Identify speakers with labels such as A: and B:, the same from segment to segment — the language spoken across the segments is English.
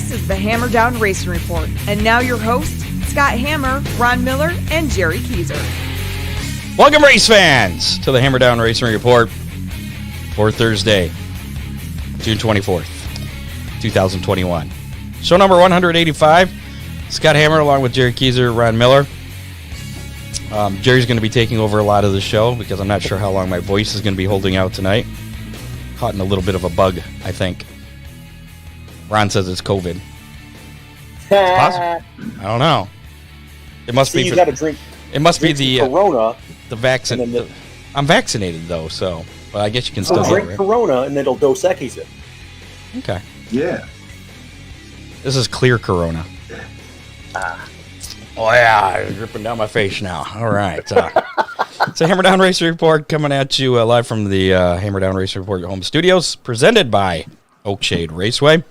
A: This is the Hammer Down Racing Report. And now your hosts, Scott Hammer, Ron Miller, and Jerry Keyser.
B: Welcome, race fans, to the Hammer Down Racing Report for Thursday, June 24th, 2021. Show number 185. Scott Hammer along with Jerry Keyser, Ron Miller. Jerry's going to be taking over a lot of the show because I'm not sure how long my voice is going to be holding out tonight. Caught in a little bit of a bug, I think. Ron says it's COVID. It's possible. I don't know. It must be.
C: You got to drink.
B: It must be the
C: Corona.
B: The vaccine. I'm vaccinated though, so I guess you can still
C: drink
B: get it.
C: Corona, and then it'll Dos Equis it.
B: Okay.
D: Yeah.
B: This is clear Corona. Oh yeah, it's dripping down my face now. All right. It's a Hammer Down Racing Report coming at you live from the Hammer Down Racing Report home studios, presented by Oakshade Raceway.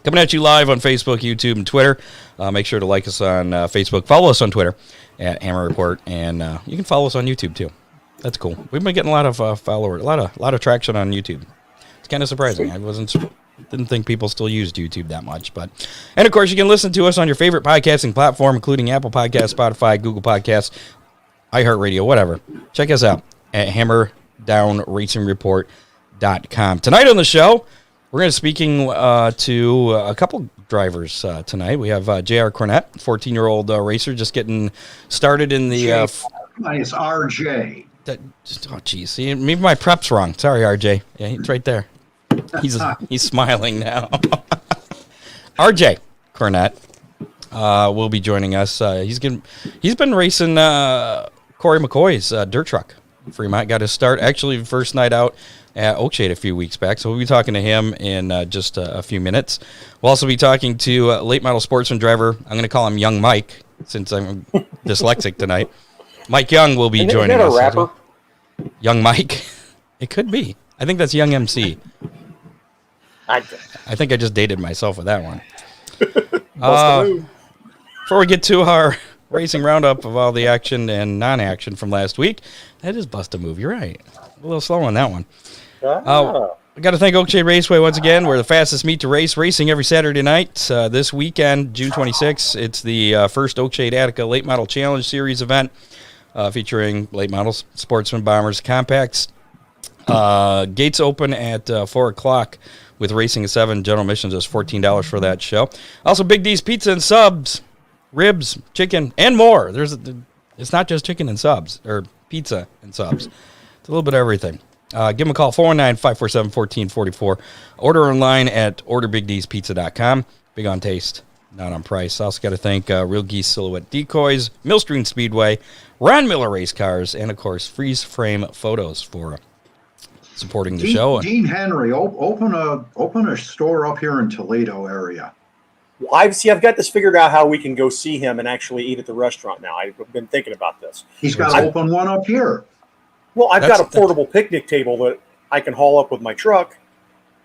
B: Coming at you live on Facebook, YouTube, and Twitter. Make sure to like us on Facebook. Follow us on Twitter at Hammer Report, and you can follow us on YouTube too. That's cool. We've been getting a lot of followers, a lot of traction on YouTube. It's kind of surprising. I didn't think people still used YouTube that much, and of course you can listen to us on your favorite podcasting platform, including Apple Podcasts, Spotify, Google Podcasts, iHeartRadio, whatever. Check us out at HammerDownRacingReport.com. Tonight on the show, we're going to be speaking to a couple drivers tonight. We have J.R. Cornett, 14-year-old racer, just getting started in the...
D: It's RJ.
B: Geez. See, maybe my prep's wrong. Sorry, RJ. Yeah, he's right there. He's smiling now. RJ Cornett will be joining us. He's been racing Cory McCaughey's dirt truck. Fremont got his start, actually, the first night out at Oakshade a few weeks back. So we'll be talking to him in just a few minutes. We'll also be talking to late model sportsman driver. I'm going to call him Young Mike since I'm dyslexic tonight. Mike Young will be joining us.
C: Is that a rapper?
B: Young Mike? It could be. I think that's Young MC. I think I just dated myself with that one. Before we get to our racing roundup of all the action and non-action from last week, that is bust a move. You're right. A little slow on that one. I got to thank Oakshade Raceway once again. We're the fastest meet to race, racing every Saturday night. This weekend, June 26th, it's the first Oakshade Attica Late Model Challenge Series event featuring late models, sportsman, bombers, compacts. Gates open at 4 o'clock with racing at 7. General admissions is $14 for that show. Also, Big D's Pizza and Subs, ribs, chicken, and more. It's not just chicken and subs, or pizza and subs. It's a little bit of everything. Give them a call, 419-547-1444. Order online at orderbigdspizza.com. Big on taste, not on price. Also got to thank Real Geese Silhouette Decoys, Millstream Speedway, Ron Miller Race Cars, and, of course, Freeze Frame Photos for supporting the show.
D: Dean Henry, open a store up here in Toledo area.
C: Well, I've got this figured out how we can go see him and actually eat at the restaurant now. I've been thinking about this.
D: He's got to open one up here.
C: Well, I've got a portable picnic table that I can haul up with my truck.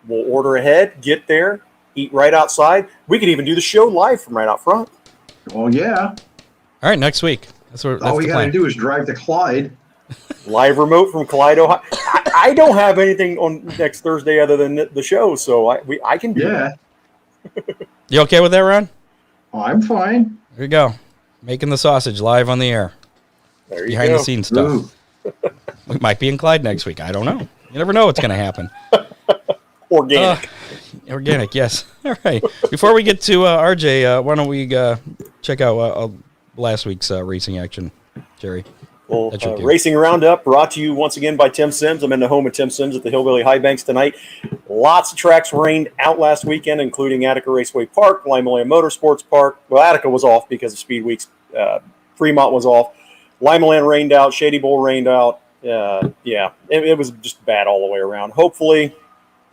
C: We'll order ahead, get there, eat right outside. We could even do the show live from right out front.
D: Oh, yeah.
B: All right, next week.
D: All we got to do is drive to Clyde.
C: Live remote from Clyde, Ohio. I don't have anything on next Thursday other than the show, so I can do that.
B: You okay with that, Ron?
D: Oh, I'm fine.
B: There you go. Making the sausage live on the air.
C: There you
B: Behind
C: go.
B: the scenes stuff.
D: Ooh.
B: We might be in Clyde next week. I don't know. You never know what's going to happen.
C: Organic.
B: Organic, yes. All right. Before we get to RJ, why don't we check out last week's racing action, Jerry?
C: Well, Racing Roundup brought to you once again by Tim Sims. I'm in the home of Tim Sims at the Hillbilly High Banks tonight. Lots of tracks rained out last weekend, including Attica Raceway Park, Lima Land Motorsports Park. Well, Attica was off because of Speed Weeks. Fremont was off. Lima Land rained out. Shady Bowl rained out. It was just bad all the way around. Hopefully,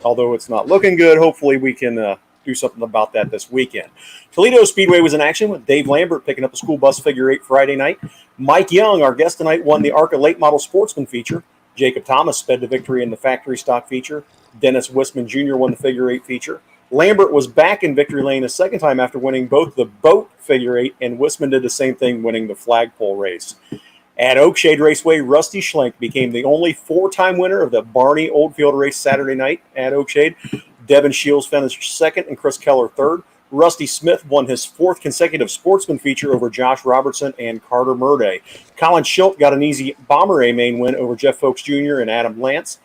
C: although it's not looking good, hopefully we can do something about that this weekend. Toledo Speedway was in action with Dave Lambert picking up a school bus figure 8 Friday night. Mike Young, our guest tonight, won the ARCA Late Model Sportsman feature. Jacob Thomas sped to victory in the factory stock feature. Dennis Wisman Jr. won the figure 8 feature. Lambert was back in victory lane a second time after winning both the boat figure 8, and Wisman did the same thing, winning the flagpole race. At Oakshade Raceway, Rusty Schlenk became the only 4-time winner of the Barney Oldfield race Saturday night at Oakshade. Devin Shields finished second and Chris Keller third. Rusty Smith won his 4th consecutive sportsman feature over Josh Robertson and Carter Murday. Colin Schilt got an easy Bomber A main win over Jeff Folks Jr. and Adam Lance.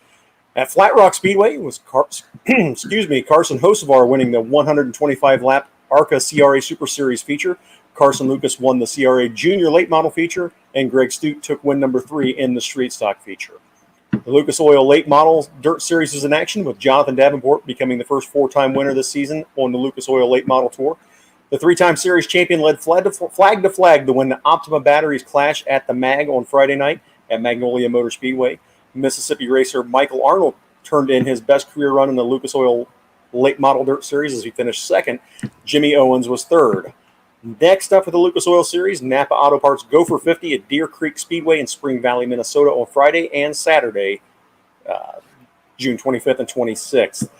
C: At Flat Rock Speedway, it was Carson Hocevar winning the 125-lap ARCA CRA Super Series feature. Carson Lucas won the CRA Junior Late Model feature, and Greg Stute took win number 3 in the Street Stock feature. The Lucas Oil Late Model Dirt Series is in action, with Jonathan Davenport becoming the first 4-time winner this season on the Lucas Oil Late Model Tour. The 3-time series champion led flag to flag to win the Optima Batteries Clash at the MAG on Friday night at Magnolia Motor Speedway. Mississippi racer Michael Arnold turned in his best career run in the Lucas Oil Late Model Dirt Series as he finished 2nd. Jimmy Owens was 3rd. Next up for the Lucas Oil Series, Napa Auto Parts Gopher 50 at Deer Creek Speedway in Spring Valley, Minnesota on Friday and Saturday, June 25th and 26th.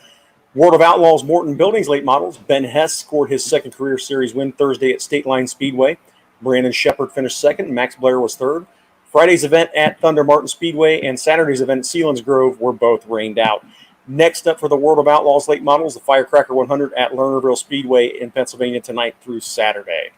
C: World of Outlaws Morton Buildings Late Models, Ben Hess scored his 2nd career series win Thursday at State Line Speedway. Brandon Shepard finished 2nd, and Max Blair was 3rd. Friday's event at Thunder Martin Speedway and Saturday's event at Sealands Grove were both rained out. Next up for the World of Outlaws Late Models, the Firecracker 100 at Lernerville Speedway in Pennsylvania tonight through Saturday.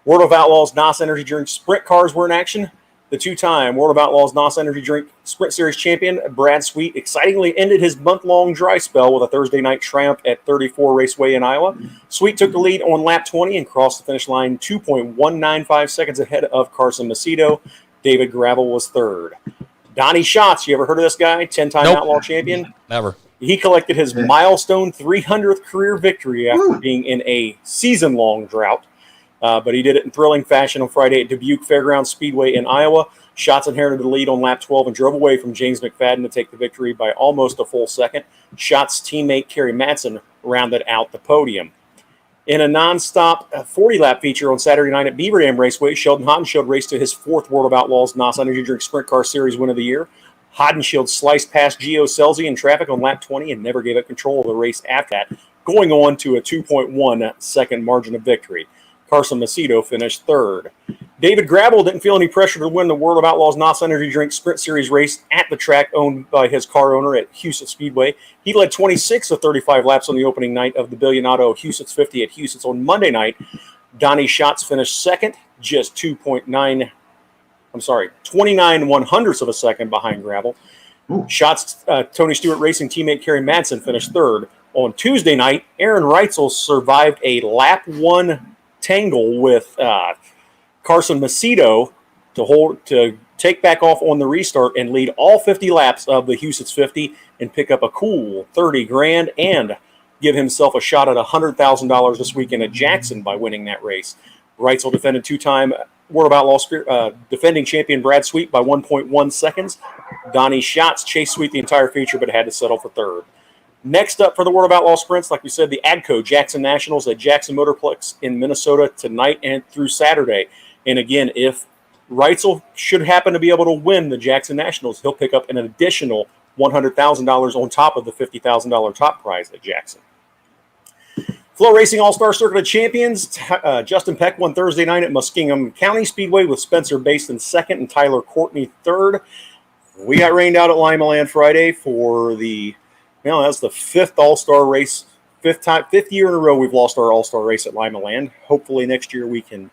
C: World of Outlaws NOS Energy Drink Sprint cars were in action. The 2-time World of Outlaws NOS Energy Drink Sprint Series champion Brad Sweet excitingly ended his month-long dry spell with a Thursday night triumph at 34 Raceway in Iowa. Sweet took the lead on lap 20 and crossed the finish line 2.195 seconds ahead of Carson Macedo. David Gravel was 3rd. Donnie Schatz, you ever heard of this guy? 10-time Outlaw champion?
B: Never.
C: He collected his milestone 300th career victory after being in a season-long drought. But he did it in thrilling fashion on Friday at Dubuque Fairgrounds Speedway in Iowa. Schatz inherited the lead on lap 12 and drove away from James McFadden to take the victory by almost a full second. Schatz' teammate Kerry Matson rounded out the podium. In a non-stop 40-lap feature on Saturday night at Beaver Dam Raceway, Sheldon Hodenshield raced to his 4th World of Outlaws NOS Energy Drink Sprint Car Series win of the year. Hodenshield sliced past Gio Scelzi in traffic on lap 20 and never gave up control of the race after that, going on to a 2.1-second margin of victory. Carson Macedo finished 3rd. David Gravel didn't feel any pressure to win the World of Outlaws NOS Energy Drink Sprint Series race at the track owned by his car owner at Huset's Speedway. He led 26 of 35 laps on the opening night of the Billion Auto Huset's 50 at Huset's on Monday night. Donnie Schatz finished 2nd, just 29 one-hundredths of a second behind Gravel. Schatz, Tony Stewart Racing teammate Kerry Madsen finished 3rd. On Tuesday night, Aaron Reitzel survived a lap 1 tangle with Carson Macedo to take back off on the restart and lead all 50 laps of the Huset's 50 and pick up a cool $30,000 and give himself a shot at $100,000 this weekend at Jackson by winning that race. Reitzel defended 2-time World of Outlaws defending champion Brad Sweet by 1.1 seconds. Donnie Schatz chased Sweet the entire feature but had to settle for 3rd. Next up for the World of Outlaw Sprints, like we said, the AGCO Jackson Nationals at Jackson Motorplex in Minnesota tonight and through Saturday. And again, if Reitzel should happen to be able to win the Jackson Nationals, he'll pick up an additional $100,000 on top of the $50,000 top prize at Jackson. Flow Racing All-Star Circuit of Champions, Justin Peck won Thursday night at Muskingum County Speedway with Spencer Basin 2nd and Tyler Courtney 3rd. We got rained out at Lima Land Friday for that's the 5th All-Star race, 5th year in a row we've lost our All-Star race at Lima Land. Hopefully next year we can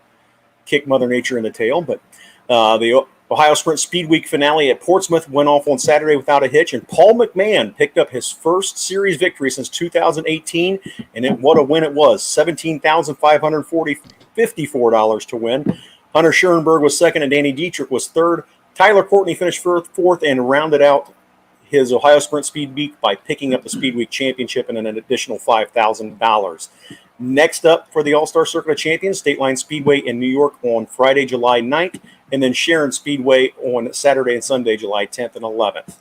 C: kick Mother Nature in the tail. But the Ohio Sprint Speed Week finale at Portsmouth went off on Saturday without a hitch, and Paul McMahon picked up his first series victory since 2018, and what a win it was, $17,554 to win. Hunter Schoenberg was 2nd, and Danny Dietrich was 3rd. Tyler Courtney finished 4th and rounded out his Ohio Sprint Speed Week by picking up the Speed Week Championship and an additional $5,000. Next up for the All-Star Circuit of Champions, State Line Speedway in New York on Friday, July 9th, and then Sharon Speedway on Saturday and Sunday, July 10th and 11th.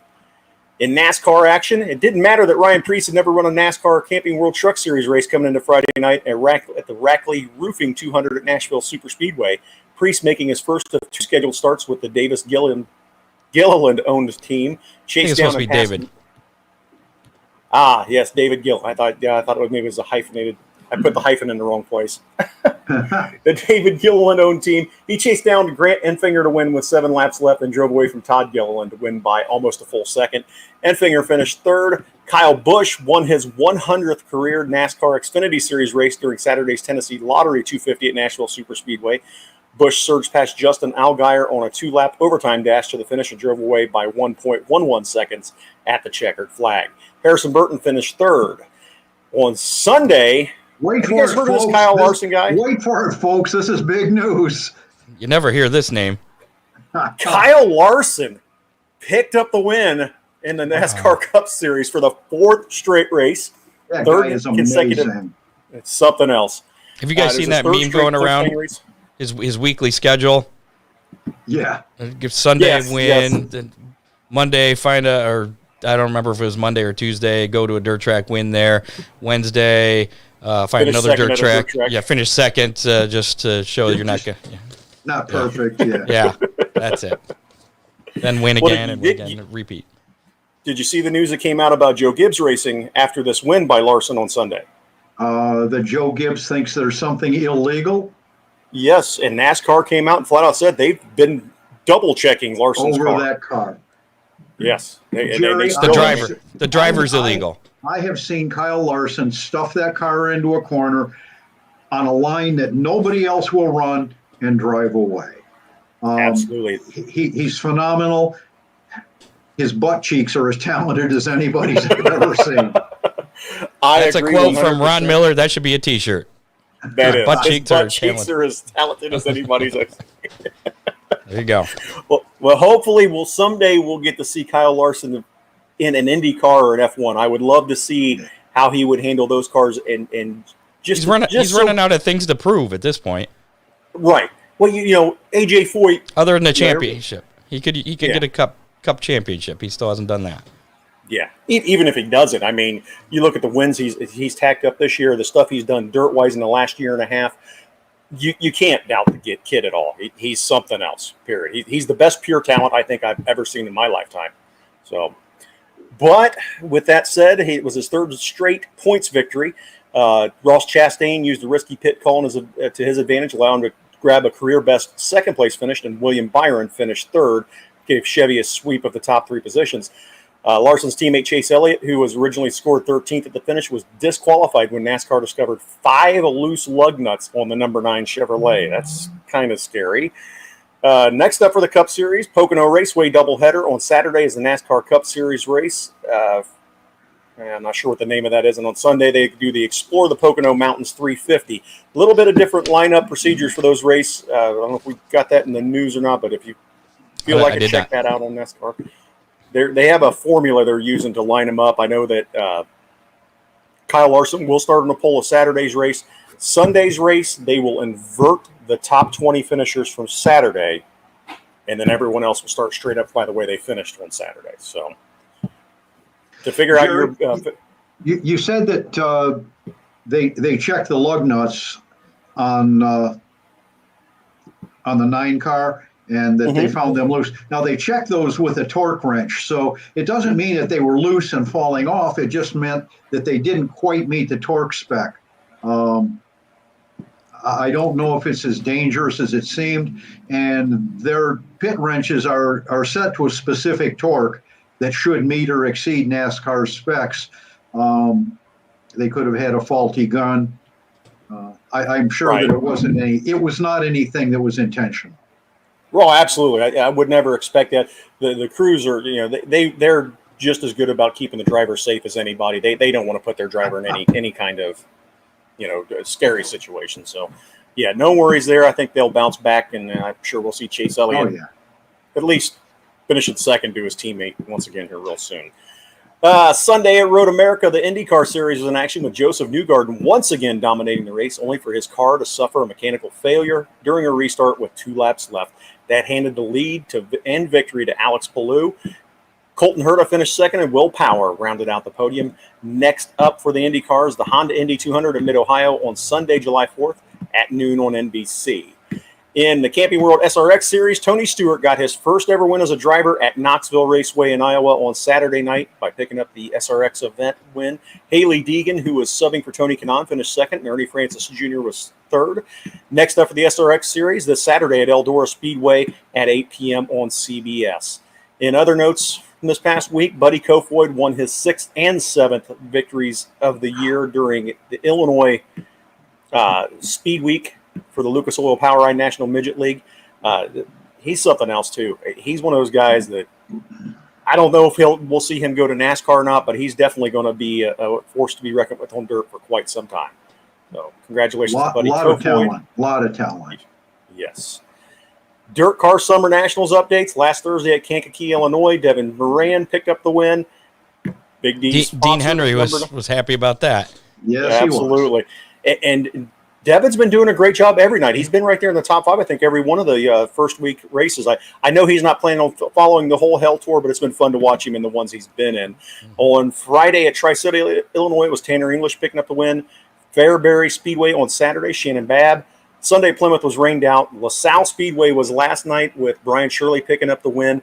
C: In NASCAR action, it didn't matter that Ryan Preece had never run a NASCAR Camping World Truck Series race coming into Friday night at the Rackley Roofing 200 at Nashville Super Speedway. Preece making his first of 2 scheduled starts with the Davis Gilliland-owned team. Chased down and passed. David. Yes, David Gill. I thought it was a hyphenated. I put the hyphen in the wrong place. The David Gilliland-owned team. He chased down Grant Enfinger to win with 7 laps left and drove away from Todd Gilliland to win by almost a full second. Enfinger finished 3rd. Kyle Busch won his 100th career NASCAR Xfinity Series race during Saturday's Tennessee Lottery 250 at Nashville Superspeedway. Busch surged past Justin Allgaier on a 2-lap overtime dash to the finish and drove away by 1.11 seconds at the checkered flag. Harrison Burton finished third. On Sunday,
D: Wait
C: have
D: for
C: you guys
D: it,
C: heard of this
D: folks.
C: Kyle Larson guy?
D: Wait for it, folks. This is big news.
B: You never hear this name.
C: Kyle Larson picked up the win in the NASCAR Cup Series for the 4th straight race.
D: That
C: third
D: guy is
C: consecutive.
D: amazing.
C: It's something else.
B: Have you guys
C: It was
B: seen
C: his
B: that
C: third
B: meme
C: straight
B: going around?
C: Mustang race.
B: His weekly schedule.
D: Yeah.
B: Give Sunday
C: Yes,
B: win, then Monday find or I don't remember if it was Monday or Tuesday. Go to a dirt track, win there. Wednesday, find
C: Finish
B: another
C: second
B: dirt
C: at a
B: track.
C: dirt track.
B: Yeah, finish second just to show that you're not good.
D: Not perfect, yeah.
B: Yeah, that's it. Then win
C: Well,
B: again and win again. Repeat.
C: Did you see the news that came out about Joe Gibbs Racing after this win by Larson on Sunday?
D: That Joe Gibbs thinks there's something illegal
C: Yes, and NASCAR came out and flat out said they've been double checking Larson's
D: over
C: car.
D: that car.
C: Yes,
D: Jerry,
B: The
C: still-
B: driver. The driver's illegal.
D: I have seen Kyle Larson stuff that car into a corner on a line that nobody else will run and drive away.
C: Absolutely.
D: He's phenomenal. His butt cheeks are as talented as anybody's ever seen.
B: That's a
C: agree
B: quote from
C: 100%.
B: Ron Miller. That should be a T-shirt.
C: That is.
B: Butt
C: His
B: cheeks
C: butt
B: are
C: cheeks are as talented as anybody's.
B: There you go.
C: Well, hopefully someday we'll get to see Kyle Larson in an Indy car or an F1. I would love to see how he would handle those cars and just
B: He's running out of things to prove at this point.
C: Right. Well, you know, AJ Foyt.
B: Other than the championship, he could
C: Yeah.
B: get a cup championship. He still hasn't done that.
C: Yeah, even if he doesn't, I mean, you look at the wins he's tacked up this year, the stuff he's done dirt-wise in the last year and a half, you can't doubt the kid at all. He's something else, period. He's the best pure talent I think I've ever seen in my lifetime. So, but with that said, it was his third straight points victory. Ross Chastain used the risky pit call to his advantage, allowing him to grab a career-best second-place finish, and William Byron finished third, gave Chevy a sweep of the top 3 positions. Larson's teammate Chase Elliott, who was originally scored 13th at the finish, was disqualified when NASCAR discovered 5 loose lug nuts on the number 9 Chevrolet. That's kind of scary. Next up for the Cup Series, Pocono Raceway doubleheader on Saturday is the NASCAR Cup Series race. I'm not sure what the name of that is. And on Sunday, they do the Explore the Pocono Mountains 350. A little bit of different lineup procedures for those races. I don't know if we got that in the news or not, but if you feel like it, check that out on NASCAR. They have a formula they're using to line them up. I know that Kyle Larson will start on the pole of Saturday's race. Sunday's race, they will invert the top 20 finishers from Saturday, and then everyone else will start straight up by the way they finished on Saturday. So to figure out your
D: you said that they checked the lug nuts on the 9 car and that they found them loose. Now they checked those with a torque wrench, so it doesn't mean that they were loose and falling off. It just meant that they didn't quite meet the torque spec. I don't know if it's as dangerous as it seemed, and their pit wrenches are set to a specific torque that should meet or exceed NASCAR specs. They could have had a faulty gun. I'm sure that it was not anything that was intentional.
C: Well, absolutely. I would never expect that. The crews are, they're just as good about keeping the driver safe as anybody. They don't want to put their driver in any kind of, scary situation. So, yeah, no worries there. I think they'll bounce back, and I'm sure we'll see Chase Elliott at least finishing second to his teammate once again here real soon. Sunday at Road America, the IndyCar Series was in action with Joseph Newgarden once again dominating the race, only for his car to suffer a mechanical failure during a restart with 2 laps left. That handed the lead and victory to Alex Palou. Colton Herta finished second, and Will Power rounded out the podium. Next up for the Indy cars, the Honda Indy 200 in Mid-Ohio on Sunday, July 4th at noon on NBC. In the Camping World SRX Series, Tony Stewart got his first ever win as a driver at Knoxville Raceway in Iowa on Saturday night by picking up the SRX event win. Haley Deegan, who was subbing for Tony Kanaan, finished second, and Ernie Francis Jr. was third. Next up for the SRX Series, this Saturday at Eldora Speedway at 8 p.m. on CBS. In other notes from this past week. Buddy Kofoid won his 6th and 7th victories of the year during the Illinois Speed Week for the Lucas Oil Power Ride National Midget League. He's something else, too. He's one of those guys that I don't know if we'll see him go to NASCAR or not, but he's definitely going to be a force to be reckoned with on dirt for quite some time. So congratulations to Buddy Kofoid.
D: Lot of talent.
C: Yes. Dirt Car Summer Nationals updates. Last Thursday at Kankakee, Illinois, Devin Moran picked up the win. Big D.
B: Dean Henry was happy about that.
D: Yes,
C: absolutely. And Devin's been doing a great job every night. He's been right there in the top 5, I think, every one of the first week races. I know he's not planning on following the whole Hell Tour, but it's been fun to watch him in the ones he's been in. Mm-hmm. On Friday at Tri-City, Illinois, it was Tanner English picking up the win. Fairbury Speedway on Saturday, Shannon Babb. Sunday, Plymouth was rained out. LaSalle Speedway was last night with Brian Shirley picking up the win.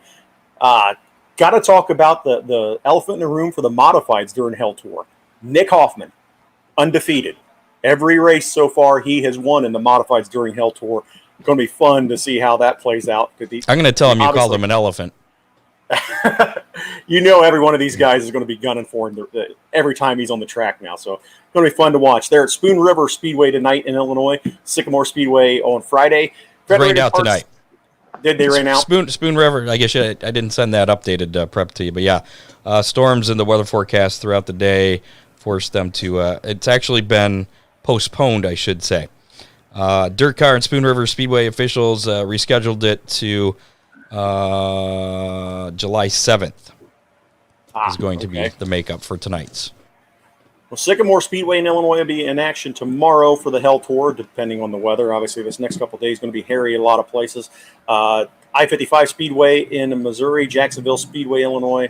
C: Got to talk about the elephant in the room for the modifieds during Hell Tour. Nick Hoffman, undefeated. Every race so far he has won in the modifieds during Hell Tour. It's going to be fun to see how that plays out.
B: I'm going to tell him you called him an elephant.
C: You know every one of these guys is going to be gunning for him every time he's on the track now. So it's going to be fun to watch. They're at Spoon River Speedway tonight in Illinois, Sycamore Speedway on Friday.
B: It rained out tonight.
C: Did they rain out?
B: Spoon River, I guess I didn't send that updated prep to you. But, yeah, storms in the weather forecast throughout the day forced them to it's actually been postponed, I should say. Dirt Car and Spoon River Speedway officials rescheduled it to July 7th is going to be the makeup for tonight's.
C: Well, Sycamore Speedway in Illinois will be in action tomorrow for the Hell Tour, depending on the weather. Obviously, this next couple of days is going to be hairy in a lot of places. I-55 Speedway in Missouri, Jacksonville Speedway, Illinois.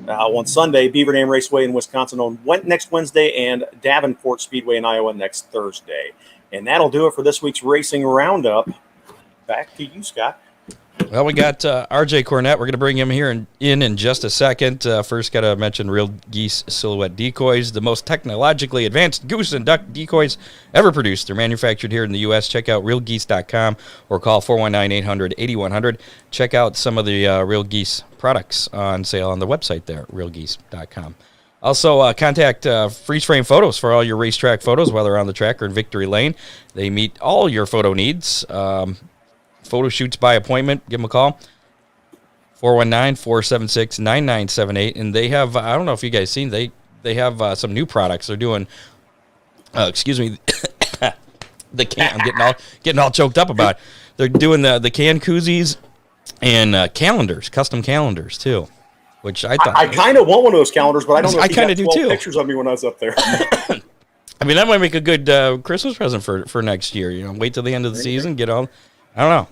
C: On Sunday, Beaver Dam Raceway in Wisconsin on next Wednesday, and Davenport Speedway in Iowa next Thursday. And that'll do it for this week's Racing Roundup. Back to you, Scott.
B: Well, we got Royce Cornett. We're going to bring him here in just a second. First, got to mention Real Geese Silhouette Decoys, the most technologically advanced goose and duck decoys ever produced. They're manufactured here in the U.S. Check out realgeese.com or call 419-800-8100. Check out some of the Real Geese products on sale on the website there, realgeese.com. Also, contact Freeze Frame Photos for all your racetrack photos, whether on the track or in Victory Lane. They meet all your photo needs. Photo shoots by appointment. Give them a call. 419-476-9978. And they have, I don't know if you guys seen, they have some new products. They're doing, excuse me, the can. I'm getting all choked up about it. They're doing the can koozies and calendars, custom calendars too. Which I thought
C: I kind of want one of those calendars, but I don't know if
B: I kind of do too.
C: Pictures of me when I was up there.
B: I mean, that might make a good Christmas present for next year. You know, wait till the end of the season, get all. I don't know.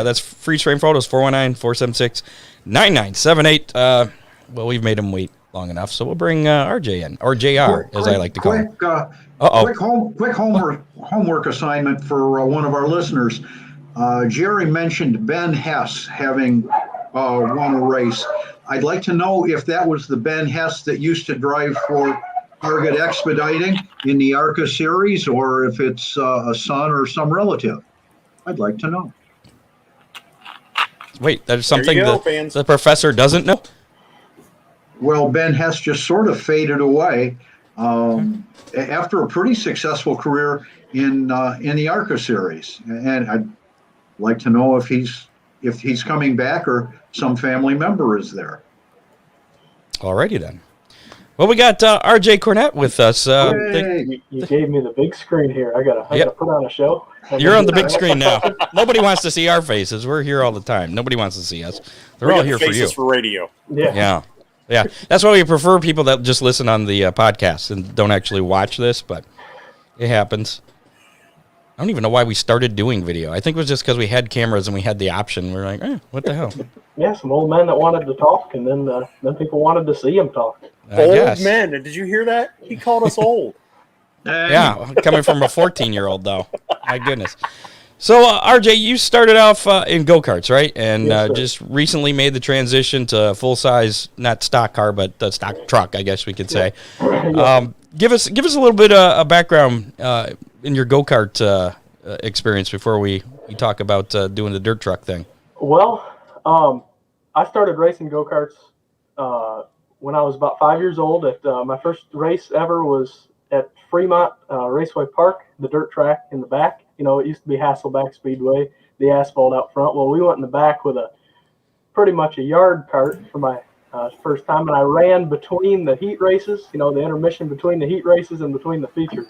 B: That's Freeze Frame Photos, 419-476-9978. Well, we've made them wait long enough, so we'll bring RJ in, or JR, as I like to call him.
D: Quick homework assignment for one of our listeners. Jerry mentioned Ben Hess having won a race. I'd like to know if that was the Ben Hess that used to drive for Target Expediting in the ARCA series, or if it's a son or some relative. I'd like to know.
B: Wait, there's something the professor doesn't know?
D: Well, Ben Hess just sort of faded away after a pretty successful career in the ARCA series. And I'd like to know if he's coming back or some family member is there.
B: Alrighty then. Well, we got Royce Cornett with us.
E: You gave me the big screen here. I gotta put on a show.
B: You're on the big screen now. Nobody wants to see our faces. We're here all the time. Nobody wants to see us. They're all here for you.
C: For radio.
B: Yeah. That's why we prefer people that just listen on the podcast and don't actually watch this, but it happens. I don't even know why we started doing video. I think it was just because we had cameras and we had the option. We were like, what the hell?
E: Yeah, some old men that wanted to talk, and then people wanted to see them talk.
C: Old men. Did you hear that? He called us old.
B: Yeah, coming from a 14-year-old, though. My goodness. So, RJ, you started off in Go-Karts, right? And
E: yes,
B: just recently made the transition to full-size, not stock car, but stock truck, I guess we could say.
E: Yeah.
B: Give us a little bit of a background in your Go-Kart experience before we talk about doing the dirt truck thing.
E: Well, I started racing Go-Karts when I was about 5 years old. At my first race ever was at Fremont Raceway Park, the dirt track in the back. It used to be Hasselback Speedway, the asphalt out front. Well, we went in the back with pretty much a yard cart for my first time, and I ran between the heat races, the intermission between the heat races and between the features.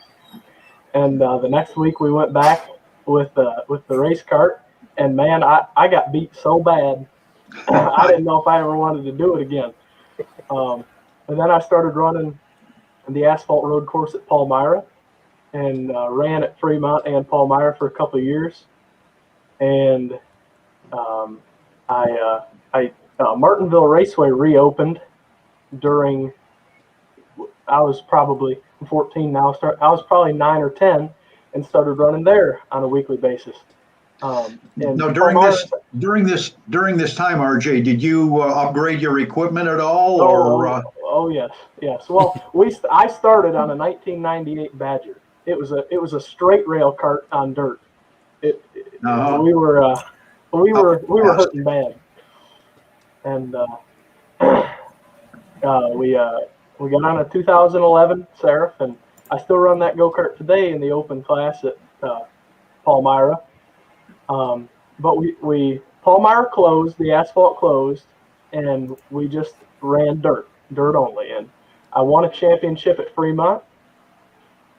E: And the next week we went back with the race cart, and man, I got beat so bad, I didn't know if I ever wanted to do it again. And then I started running the asphalt road course at Palmyra, and ran at Fremont and Palmyra for a couple of years. And Martinville Raceway reopened during, I was probably 14 now. I was probably 9 or 10 and started running there on a weekly basis. And
D: now, during this time, RJ, did you upgrade your equipment at all?
E: Oh yes. Well, I started on a 1998 Badger. It was a straight rail cart on dirt. We were hurting bad, and we got on a 2011 Seraph, and I still run that go-kart today in the open class at Palmyra. But Palmyra closed, the asphalt closed, and we just ran dirt only. And I won a championship at Fremont,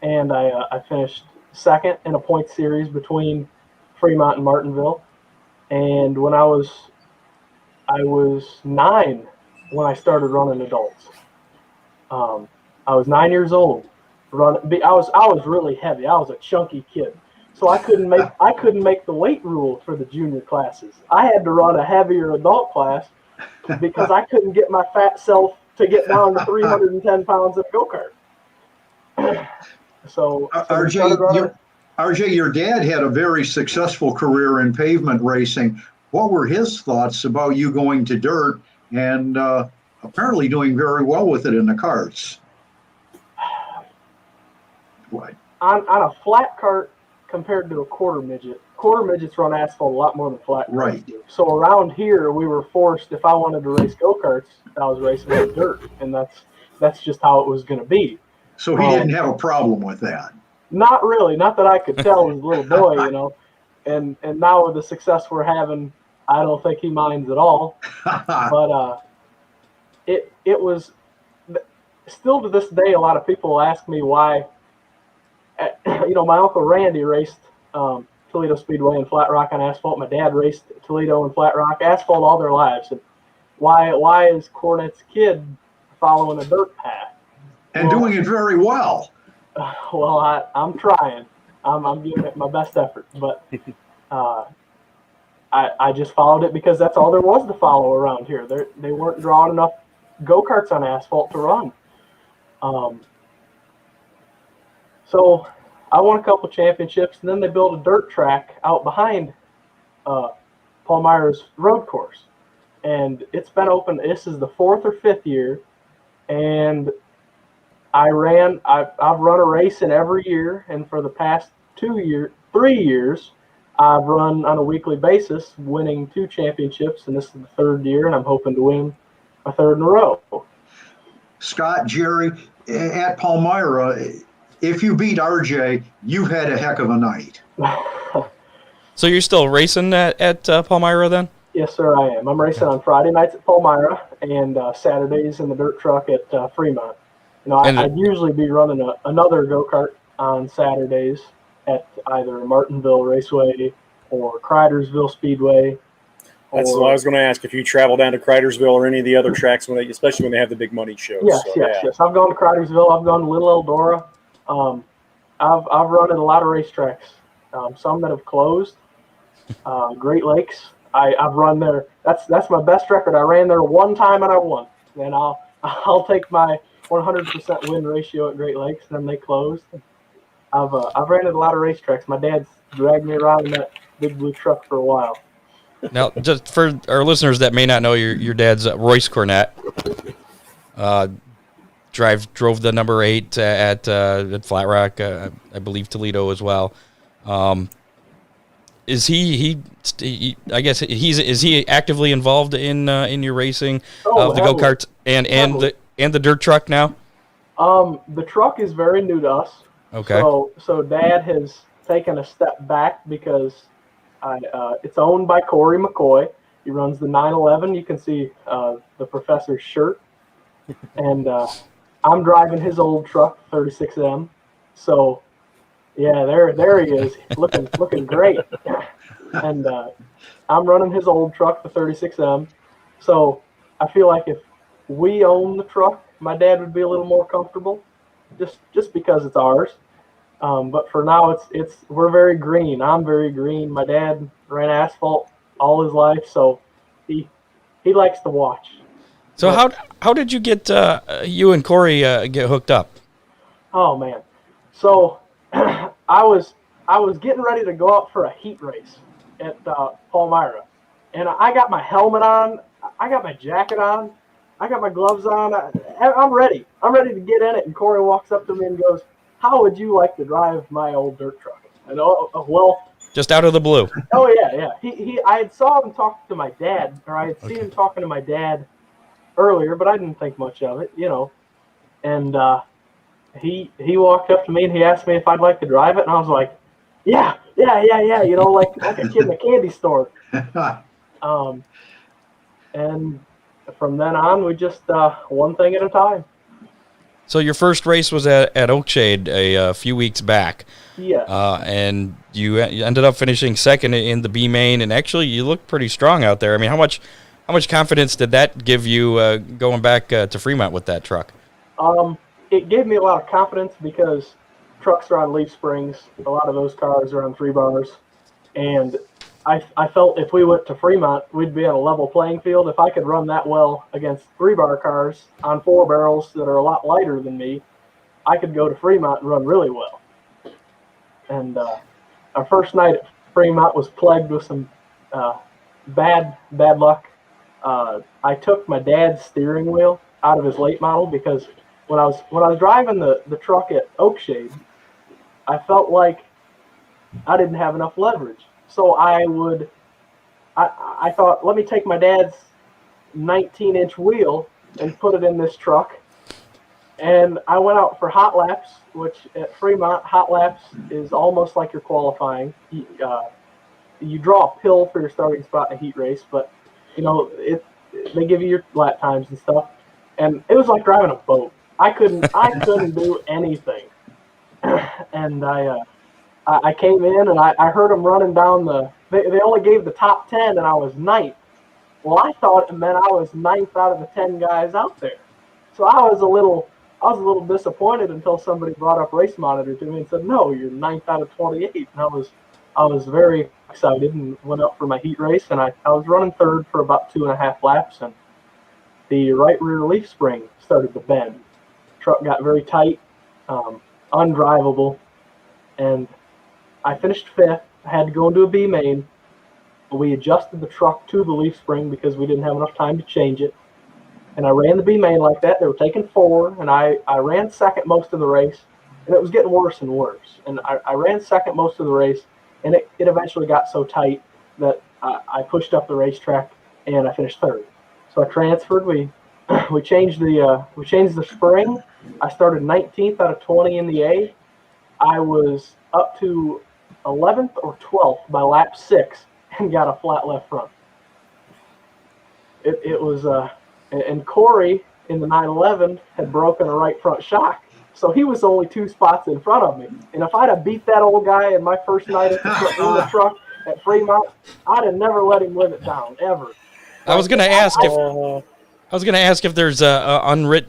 E: and I finished second in a point series between Fremont and Martinville. And when I was 9 when I started running adults. I was 9 years old. I was really heavy. I was a chunky kid. So I couldn't make the weight rule for the junior classes. I had to run a heavier adult class because I couldn't get my fat self to get down to 310 pounds in a go-kart. So
D: RJ, your dad had a very successful career in pavement racing. What were his thoughts about you going to dirt and apparently doing very well with it in the karts? What? On
E: a flat cart compared to a quarter midgets run asphalt a lot more than flat carts.
D: Right.
E: Do. So around here, we were forced, if I wanted to race go-karts, I was racing on dirt, and that's just how it was going to be.
D: So he didn't have a problem with that? Not
E: really. Not that I could tell as a little boy, And now with the success we're having, I don't think he minds at all. But it was still to this day, a lot of people ask me why. My uncle Randy raced Toledo Speedway and Flat Rock on asphalt. My dad raced Toledo and Flat Rock asphalt all their lives. And why is Cornett's kid following a dirt path?
D: And doing it very well.
E: Well, I'm trying. I'm giving it my best effort. But I just followed it because that's all there was to follow around here. They weren't drawing enough go-karts on asphalt to run. So I won a couple championships, and then they built a dirt track out behind Palmyra's road course. And it's been open. This is the 4th or 5th year, and I've run a race in every year, and for the past 3 years, I've run on a weekly basis, winning 2 championships, and this is the 3rd year, and I'm hoping to win my 3rd in a row.
D: Scott, Jerry, at Palmyra, if you beat RJ, you've had a heck of a night.
B: So you're still racing at Palmyra then?
E: Yes, sir, I am. I'm racing on Friday nights at Palmyra and Saturdays in the dirt truck at Fremont. I'd usually be running another go-kart on Saturdays at either Martinville Raceway or Cridersville Speedway.
C: That's what I was going to ask, if you travel down to Cridersville or any of the other tracks, especially when they have the big money shows.
E: Yes. I've gone to Cridersville. I've gone to Little Eldora. I've run at a lot of racetracks, some that have closed. Great Lakes, I've run there. That's my best record. I ran there one time and I won. And I'll take my 100% win ratio at Great Lakes. And then they closed. I've ran at a lot of racetracks. My dad's dragged me around in that big blue truck for a while.
B: Now, just for our listeners that may not know, your dad's Royce Cornett. Drove the number 8 at Flat Rock, I believe Toledo as well. is he I guess is he actively involved in your racing of the
E: heavily.
B: go-karts and the dirt truck now?
E: The truck is very new to us.
B: Okay.
E: So Dad has taken a step back because it's owned by Cory McCaughey. He runs the 911. You can see the professor's shirt, and I'm driving his old truck, 36M. So yeah, there he is, looking great. And I'm running his old truck, the 36M. So I feel like if we own the truck, my dad would be a little more comfortable, just because it's ours. But for now, we're very green. I'm very green. My dad ran asphalt all his life, so he likes to watch.
B: So how did you get you and Cory get hooked up?
E: Oh man, so I was getting ready to go out for a heat race at Palmyra, and I got my helmet on, I got my jacket on, I got my gloves on. I'm ready. I'm ready to get in it. And Cory walks up to me and goes, "How would you like to drive my old dirt truck?" And well,
B: just out of the blue.
E: Oh yeah. I had saw him talk to my dad, or I had seen him talking to my dad earlier, but I didn't think much of it, And he walked up to me and he asked me if I'd like to drive it, and I was like, yeah, like a kid in a candy store. And from then on, we just one thing at a time.
B: So your first race was at Oakshade a few weeks back.
E: Yeah.
B: And you ended up finishing second in the B main, and actually you looked pretty strong out there. I mean, how much confidence did that give you going back to Fremont with that truck?
E: It gave me a lot of confidence because trucks are on leaf springs. A lot of those cars are on 3 bars, and I felt if we went to Fremont, we'd be on a level playing field. If I could run that well against 3-bar cars on 4 barrels that are a lot lighter than me, I could go to Fremont and run really well. And our first night at Fremont was plagued with some bad luck. I took my dad's steering wheel out of his late model because when I was driving the truck at Oakshade, I felt like I didn't have enough leverage. So I thought, let me take my dad's 19-inch wheel and put it in this truck. And I went out for hot laps, which at Fremont, hot laps is almost like you're qualifying. You draw a pill for your starting spot in a heat race, but they give you your lap times and stuff. And it was like driving a boat. I couldn't do anything. And I came in and I heard them running down they only gave the top 10 and I was 9th. Well, I thought it meant I was 9th out of the 10 guys out there. So I was a little disappointed until somebody brought up Race Monitor to me and said, "No, you're 9th out of 28." And I was very excited and went up for my heat race, and I was running 3rd for about 2.5 laps, and the right rear leaf spring started to bend. Truck got very tight, undrivable, and I finished 5th. I had to go into a B main. We adjusted the truck to the leaf spring because we didn't have enough time to change it. And I ran the B main like that. They were taking 4, and I ran second most of the race, and it was getting worse and worse. And I ran second most of the race, and it eventually got so tight that I pushed up the racetrack, and I finished 3rd. So I transferred. We changed the spring. I started 19th out of 20 in the A. I was up to 11th or 12th by lap 6 and got a flat left front. It was and Cory in the 911 had broken a right front shock, so he was only 2 spots in front of me. And if I'd have beat that old guy in my first night in the truck at Fremont, I'd have never let him live it down ever.
B: I was going to ask if there's a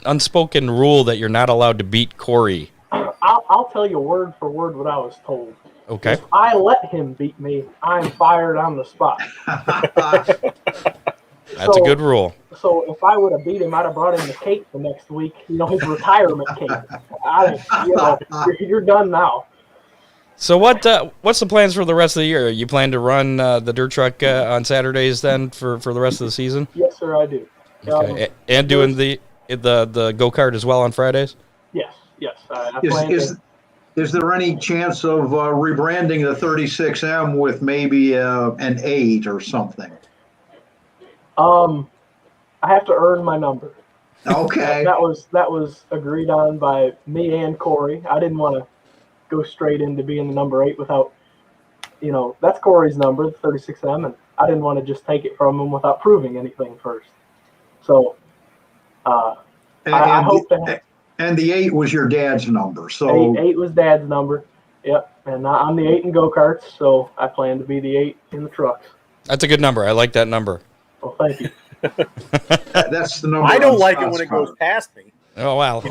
B: unspoken rule that you're not allowed to beat Cory.
E: I'll tell you word for word what I was told.
B: Okay.
E: If I let him beat me, I'm fired on the spot.
B: That's a good rule.
E: So if I would have beat him, I'd have brought him the cake the next week. His retirement cake. You're done now.
B: So what's the plans for the rest of the year? You plan to run the dirt truck on Saturdays then for the rest of the season?
E: Yes, sir, I do.
B: Okay. And doing the go-kart as well on Fridays?
E: Yes. I plan to.
D: Is there any chance of rebranding the 36M with maybe an 8 or something?
E: I have to earn my number.
D: Okay.
E: That was agreed on by me and Cory. I didn't want to go straight into being the number 8 without, that's Cory's number, the 36M, and I didn't want to just take it from him without proving anything first. So I hope that.
D: And the 8 was your dad's number, so
E: 8 was Dad's number. Yep, and I'm the 8 in go-karts, so I plan to be the 8 in the trucks.
B: That's a good number. I like that number.
E: Well, thank you.
D: that's the number.
C: I don't like it
D: Scott's
C: when it goes
D: car.
C: past me.
B: Oh, wow.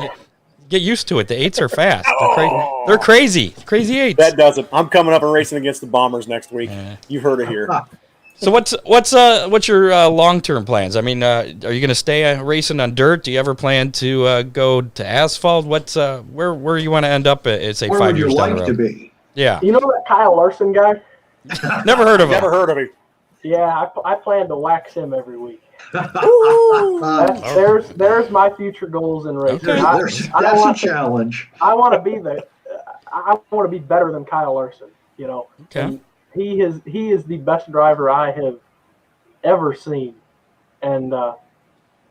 B: Get used to it. The 8s are fast. They're crazy. Crazy 8s.
C: That doesn't. I'm coming up and racing against the Bombers next week. You've heard it here.
B: So what's your long-term plans? I mean, are you going to stay racing on dirt? Do you ever plan to go to asphalt? What's where you want to end up at, say,
D: Where
B: 5
D: would you
B: years down
D: like
B: the
D: to
B: road?
D: be?
B: Yeah.
E: You know that Kyle Larson guy?
B: Never heard of him.
C: Never heard of him.
E: Yeah, I plan to wax him every week.
D: There's
E: There's my future goals in racing.
B: Okay.
D: that's a challenge.
E: I want to be I want to be better than Kyle Larson.
B: Okay.
E: And he is the best driver I have ever seen, and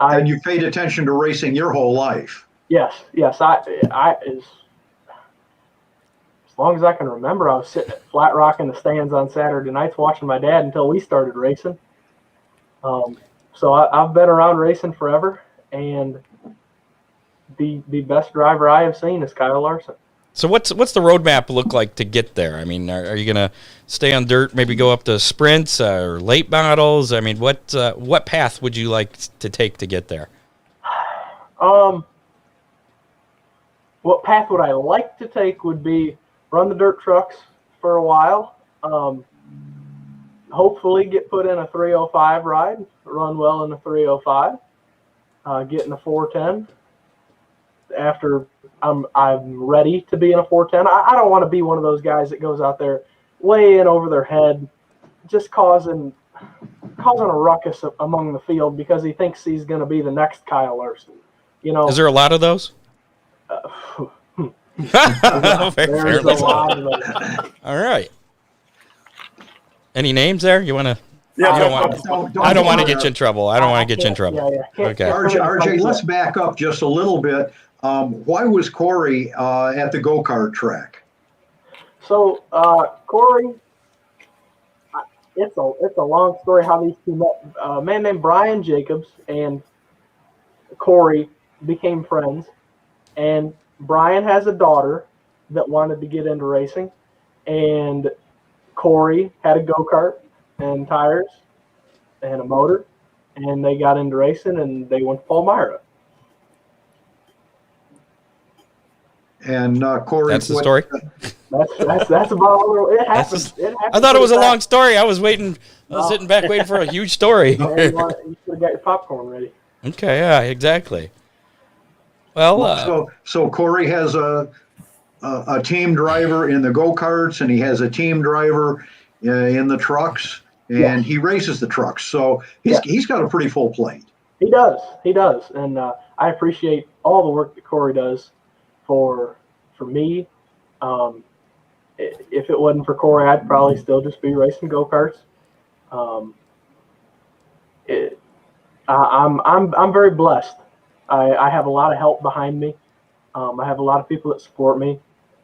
D: And you paid attention to racing your whole life.
E: yes, I as long as I can remember, I was sitting at Flat Rock in the stands on Saturday nights watching my dad until we started racing. So I've been around racing forever, and the best driver I have seen is Kyle Larson.
B: So what's the roadmap look like to get there? I mean, are you going to stay on dirt, maybe go up to sprints or late models? I mean, what path would you like to take to get there?
E: What path would I like to take would be run the dirt trucks for a while. Hopefully get put in a 305 ride, run well in a 305, get in a 410. After I'm ready to be in a 410. I don't want to be one of those guys that goes out there way in over their head, just causing a ruckus among the field because he thinks he's going to be the next Kyle Larson.
B: Is there a lot of those?
E: There's a lot of those.
B: All right. Any names there? You want to?
C: Yeah,
B: I don't want to get you in trouble. I don't want to get you in trouble.
E: Yeah.
B: Okay.
D: RJ, let's back up just a little bit. Why was Cory at the go-kart track?
E: So Cory, it's a long story how these two met. A man named Brian Jacobs and Cory became friends, and Brian has a daughter that wanted to get into racing, and Cory had a go-kart and tires and a motor, and they got into racing, and they went to Palmyra.
D: And Cory,
B: That's the story.
E: That's about all. It happens.
B: I thought it was a long story. I was sitting back waiting for a huge story.
E: You should have got your popcorn ready.
B: Okay, yeah, exactly. Well,
D: so Cory has a team driver in the go-karts, and he has a team driver in the trucks, and he races the trucks. So he's got a pretty full plate.
E: He does, and I appreciate all the work that Cory does for me. If it wasn't for Cory, I'd probably still just be racing go-karts. I'm very blessed. I have a lot of help behind me. I have a lot of people that support me.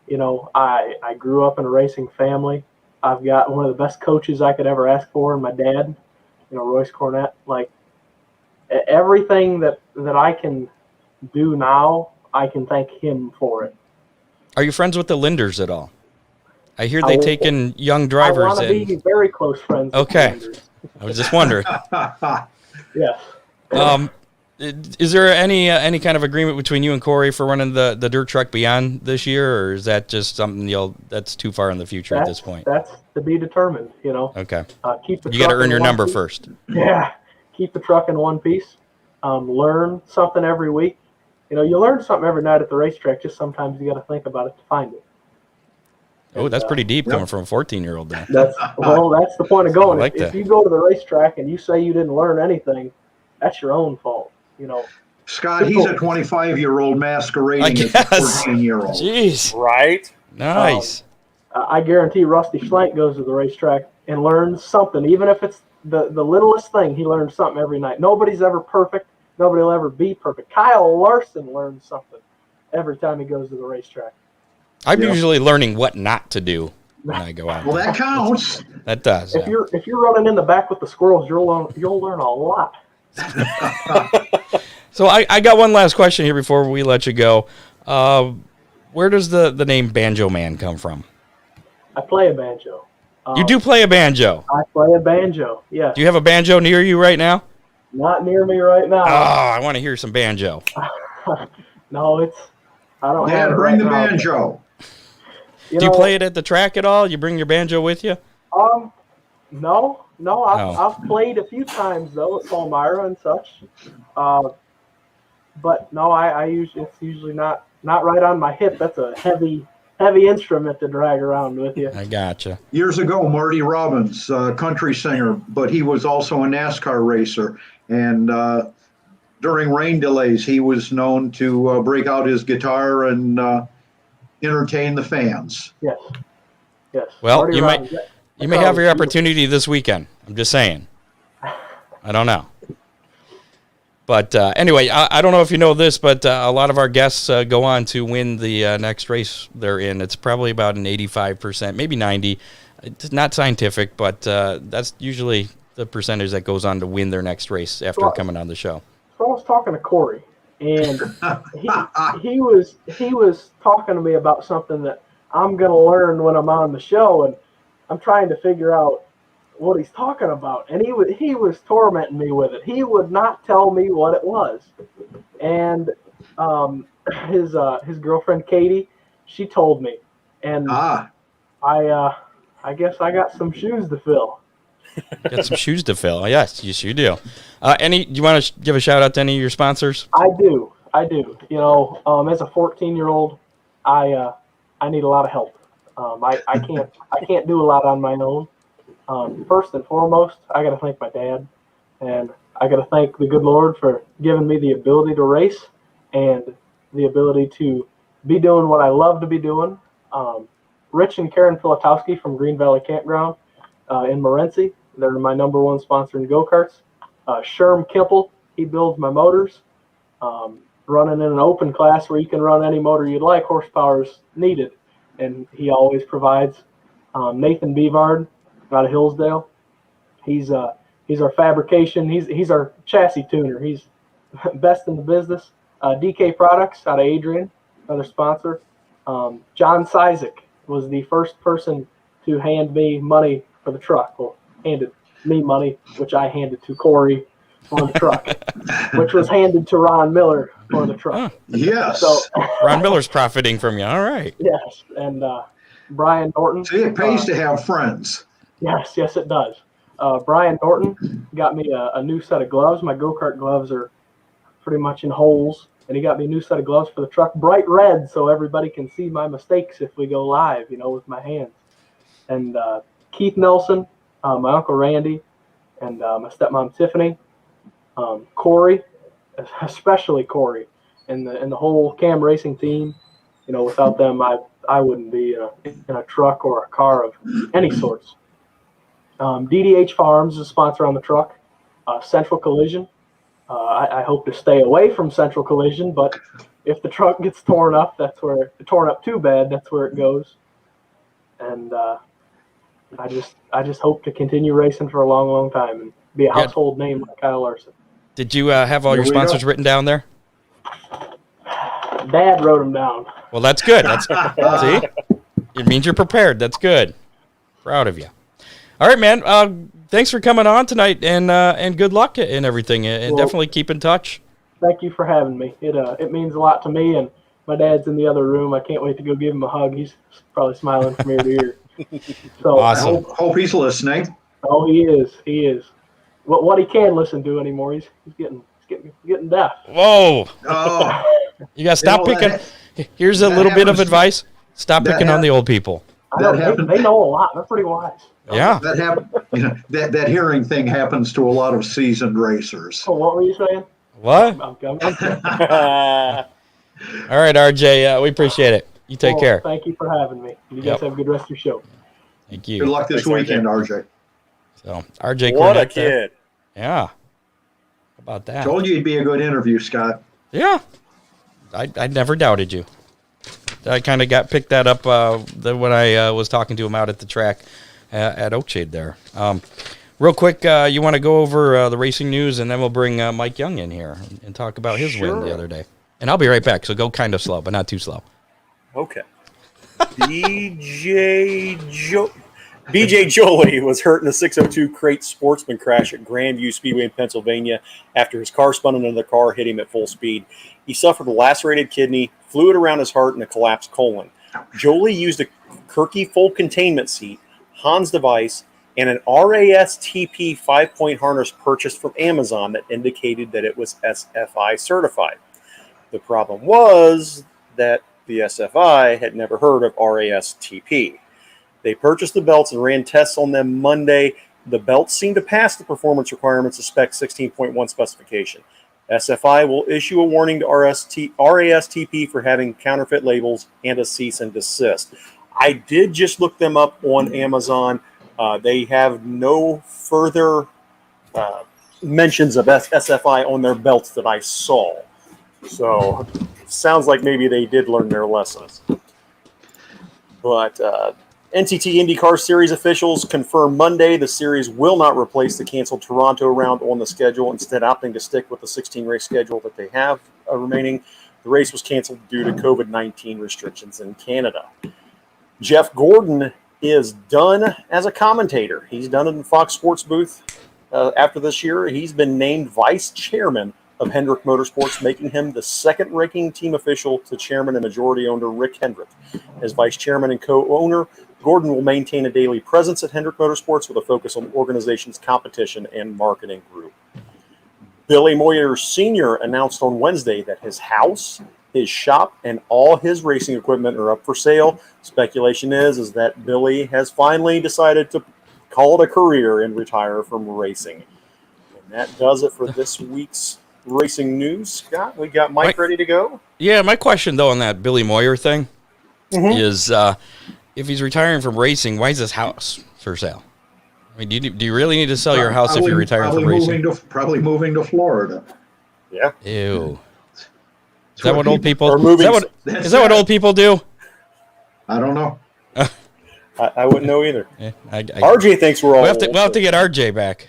E: I grew up in a racing family. I've got one of the best coaches I could ever ask for, and my dad, Royce Cornett. Like everything that I can do now, I can thank him for it.
B: are you friends with the Linders at all? I hear they take in young drivers.
E: I want to be very close friends.
B: Okay.
E: With the Linders.
B: I was just wondering.
E: Yes.
B: Is there any kind of agreement between you and Cory for running the dirt truck beyond this year, or is that just something that's too far in the future at this point?
E: That's to be determined.
B: Okay.
E: Keep the
B: You got to
E: truck
B: earn
E: in
B: your
E: one
B: number
E: piece.
B: first.
E: Yeah, keep the truck in one piece. Learn something every week. You learn something every night at the racetrack. Just sometimes you got to think about it to find it.
B: Oh, that's pretty deep coming from a 14-year-old then.
E: That's the point of going.
B: I like
E: if
B: that.
E: you go to the racetrack and you say you didn't learn anything, that's your own fault.
D: Scott, he's a 25-year-old masquerading as a 14-year-old.
B: Jeez.
C: Right?
B: Nice.
E: I guarantee Rusty Schlenk goes to the racetrack and learns something, even if it's the littlest thing. He learns something every night. Nobody's ever perfect. Nobody will ever be perfect. Kyle Larson learns something every time he goes to the racetrack.
B: I'm usually learning what not to do when I go out.
D: Well, that counts.
B: That does.
E: If you're running in the back with the squirrels, you'll learn a lot.
B: So I got one last question here before we let you go. Where does the name Banjo Man come from?
E: I play a banjo.
B: You do play a banjo.
E: I play a banjo. Yeah.
B: Do you have a banjo near you right now?
E: Not near me right now.
B: Oh, I want to hear some banjo.
E: No, I don't have
D: Dad,
E: it
D: bring
E: right
D: the
E: now.
D: banjo.
B: Do you play it at the track at all? You bring your banjo with you?
E: No. I've played a few times though at Palmyra and such. But no, it's usually not right on my hip. That's a heavy instrument to drag around with you.
B: I gotcha.
D: Years ago, Marty Robbins, country singer, but he was also a NASCAR racer. And during rain delays, he was known to break out his guitar and entertain the fans.
E: Yes.
B: Well,
E: Marty
B: you
E: Robbins,
B: may have your opportunity this weekend. I'm just saying. I don't know. But anyway, I don't know if you know this, but a lot of our guests go on to win the next race they're in. It's probably about an 85%, maybe 90%. It's not scientific, but that's usually the percentage that goes on to win their next race after coming on the show.
E: So I was talking to Cory, and he was talking to me about something that I'm going to learn when I'm on the show, and I'm trying to figure out what he's talking about, and he was tormenting me with it. He would not tell me what it was, and his girlfriend Katie, she told me, and I guess I got some shoes to fill.
B: Got some shoes to fill. Yes, you do. Do you want to give a shout out to any of your sponsors?
E: I do. You know, as a 14-year-old, I need a lot of help. I can't do a lot on my own. First and foremost, I got to thank my dad, and I got to thank the good Lord for giving me the ability to race and the ability to be doing what I love to be doing. Rich and Karen Filatowski from Green Valley Campground in Morenci, they're my number one sponsor in Go-Karts. Sherm Kimple, he builds my motors. Running in an open class where you can run any motor you'd like, horsepower is needed, and he always provides. Nathan Bevard out of Hillsdale, he's our fabrication. He's our chassis tuner. He's best in the business. DK Products out of Adrian, another sponsor. John Sizik was the first person to hand me money for the truck. Well, handed me money, which I handed to Cory for the truck, which was handed to Ron Miller for the truck.
D: Yes.
E: So
B: Ron Miller's profiting from you. All right.
E: yes, and Brian Norton.
D: See, it pays to have friends.
E: Yes, it does. Brian Norton got me a new set of gloves. My go-kart gloves are pretty much in holes, and he got me a new set of gloves for the truck, bright red, so everybody can see my mistakes if we go live, you know, with my hands. And Keith Nelson, my Uncle Randy, and my stepmom Tiffany, Cory, especially Cory, and the whole Cam Racing team. You know, without them, I wouldn't be in a truck or a car of any sorts. DDH Farms is a sponsor on the truck. Central Collision. I hope to stay away from Central Collision, but if the truck gets torn up, torn up too bad, that's where it goes. And I just hope to continue racing for a long, long time and be a household name like Kyle Larson.
B: Did you have all your sponsors written down there?
E: Dad wrote them down.
B: Well, that's good. See, it means you're prepared. That's good. Proud of you. All right, man. Thanks for coming on tonight, and good luck and everything. And definitely keep in touch.
E: Thank you for having me. It means a lot to me, and my dad's in the other room. I can't wait to go give him a hug. He's probably smiling from ear to ear. So
B: awesome.
D: I hope he's listening.
E: Oh, he is. He is. What he can listen to anymore. He's getting deaf.
B: Whoa.
D: Oh.
B: You gotta stop picking. Here's a little bit of advice. Stop picking on the old people.
E: They know a lot. They're pretty wise.
B: Yeah.
D: That happen, that hearing thing happens to a lot of seasoned racers.
E: Oh, what were you saying?
B: What?
E: I'm coming.
B: All right, RJ. We appreciate it. You take care.
E: Thank you for having me. You guys have a good rest of your show.
B: Thank you.
D: Good luck this weekend, RJ.
B: So, RJ
C: What a
B: Cornett there.
C: kid.
B: Yeah. How about that?
D: Told you it'd be a good interview, Scott.
B: Yeah. I never doubted you. I kind of got picked that up when I was talking to him out at the track at Oakshade there. Real quick, you want to go over the racing news, and then we'll bring Mike Young in here and talk about his win the other day. And I'll be right back, so go kind of slow, but not too slow.
C: Okay. BJ Jolie was hurt in a 602 crate sportsman crash at Grandview Speedway in Pennsylvania after his car spun into the car, hit him at full speed. He suffered a lacerated kidney, fluid around his heart, and a collapsed colon. Jolie used a Kirky full containment seat, Hans device, and an RASTP 5-point harness purchased from Amazon that indicated that it was SFI certified. The problem was that the SFI had never heard of RASTP. They purchased the belts and ran tests on them Monday. The belts seemed to pass the performance requirements of Spec 16.1 specification. SFI will issue a warning to RASTP for having counterfeit labels and a cease and desist. I did just look them up on Amazon. They have no further mentions of SFI on their belts that I saw. So sounds like maybe they did learn their lessons. But NTT IndyCar Series officials confirmed Monday the series will not replace the canceled Toronto round on the schedule, instead opting to stick with the 16-race schedule that they have remaining. The race was canceled due to COVID-19 restrictions in Canada. Jeff Gordon is done as a commentator. He's done it in the Fox Sports booth. After this year, he's been named vice chairman of Hendrick Motorsports, making him the second-ranking team official to chairman and majority owner Rick Hendrick. As vice chairman and co-owner, Gordon will maintain a daily presence at Hendrick Motorsports with a focus on the organization's competition and marketing group. Billy Moyer Sr. announced on Wednesday that his house, his shop, and all his racing equipment are up for sale. Speculation is that Billy has finally decided to call it a career and retire from racing. And that does it for this week's racing news. Scott, we got Mike ready to go?
B: Yeah, my question, though, on that Billy Moyer thing is if he's retiring from racing, why is his house for sale? I mean, do you really need to sell your house if you're retiring from racing?
D: Probably moving to Florida.
C: Yeah.
B: Ew. Is that what old people? Is that what old people do?
D: I don't know.
C: I wouldn't know either.
B: Yeah,
C: RJ thinks we're all.
B: We'll have to get RJ back.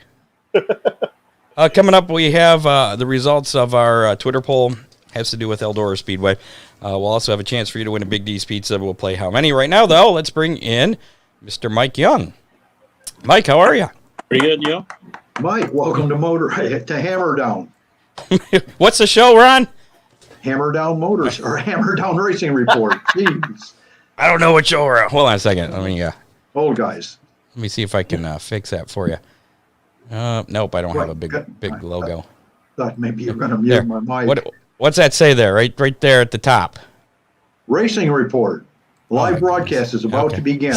B: Coming up, we have the results of our Twitter poll. Has to do with Eldora Speedway. We'll also have a chance for you to win a Big D's Pizza. We'll play How Many. Right now, though, let's bring in Mr. Mike Young. Mike, how are you?
F: Pretty good, you?
D: Mike, welcome to Hammer Down.
B: What's the show, Ron?
D: Hammer Down Motors or Hammer Down Racing Report. Jeez.
B: I don't know what show we're on. Hold on a second.
D: Old guys.
B: Let me see if I can fix that for you. Nope, I don't have a big logo.
D: Thought maybe you're going to mute my mic.
B: What's that say there? Right there at the top.
D: Racing Report. Live broadcast is about to begin.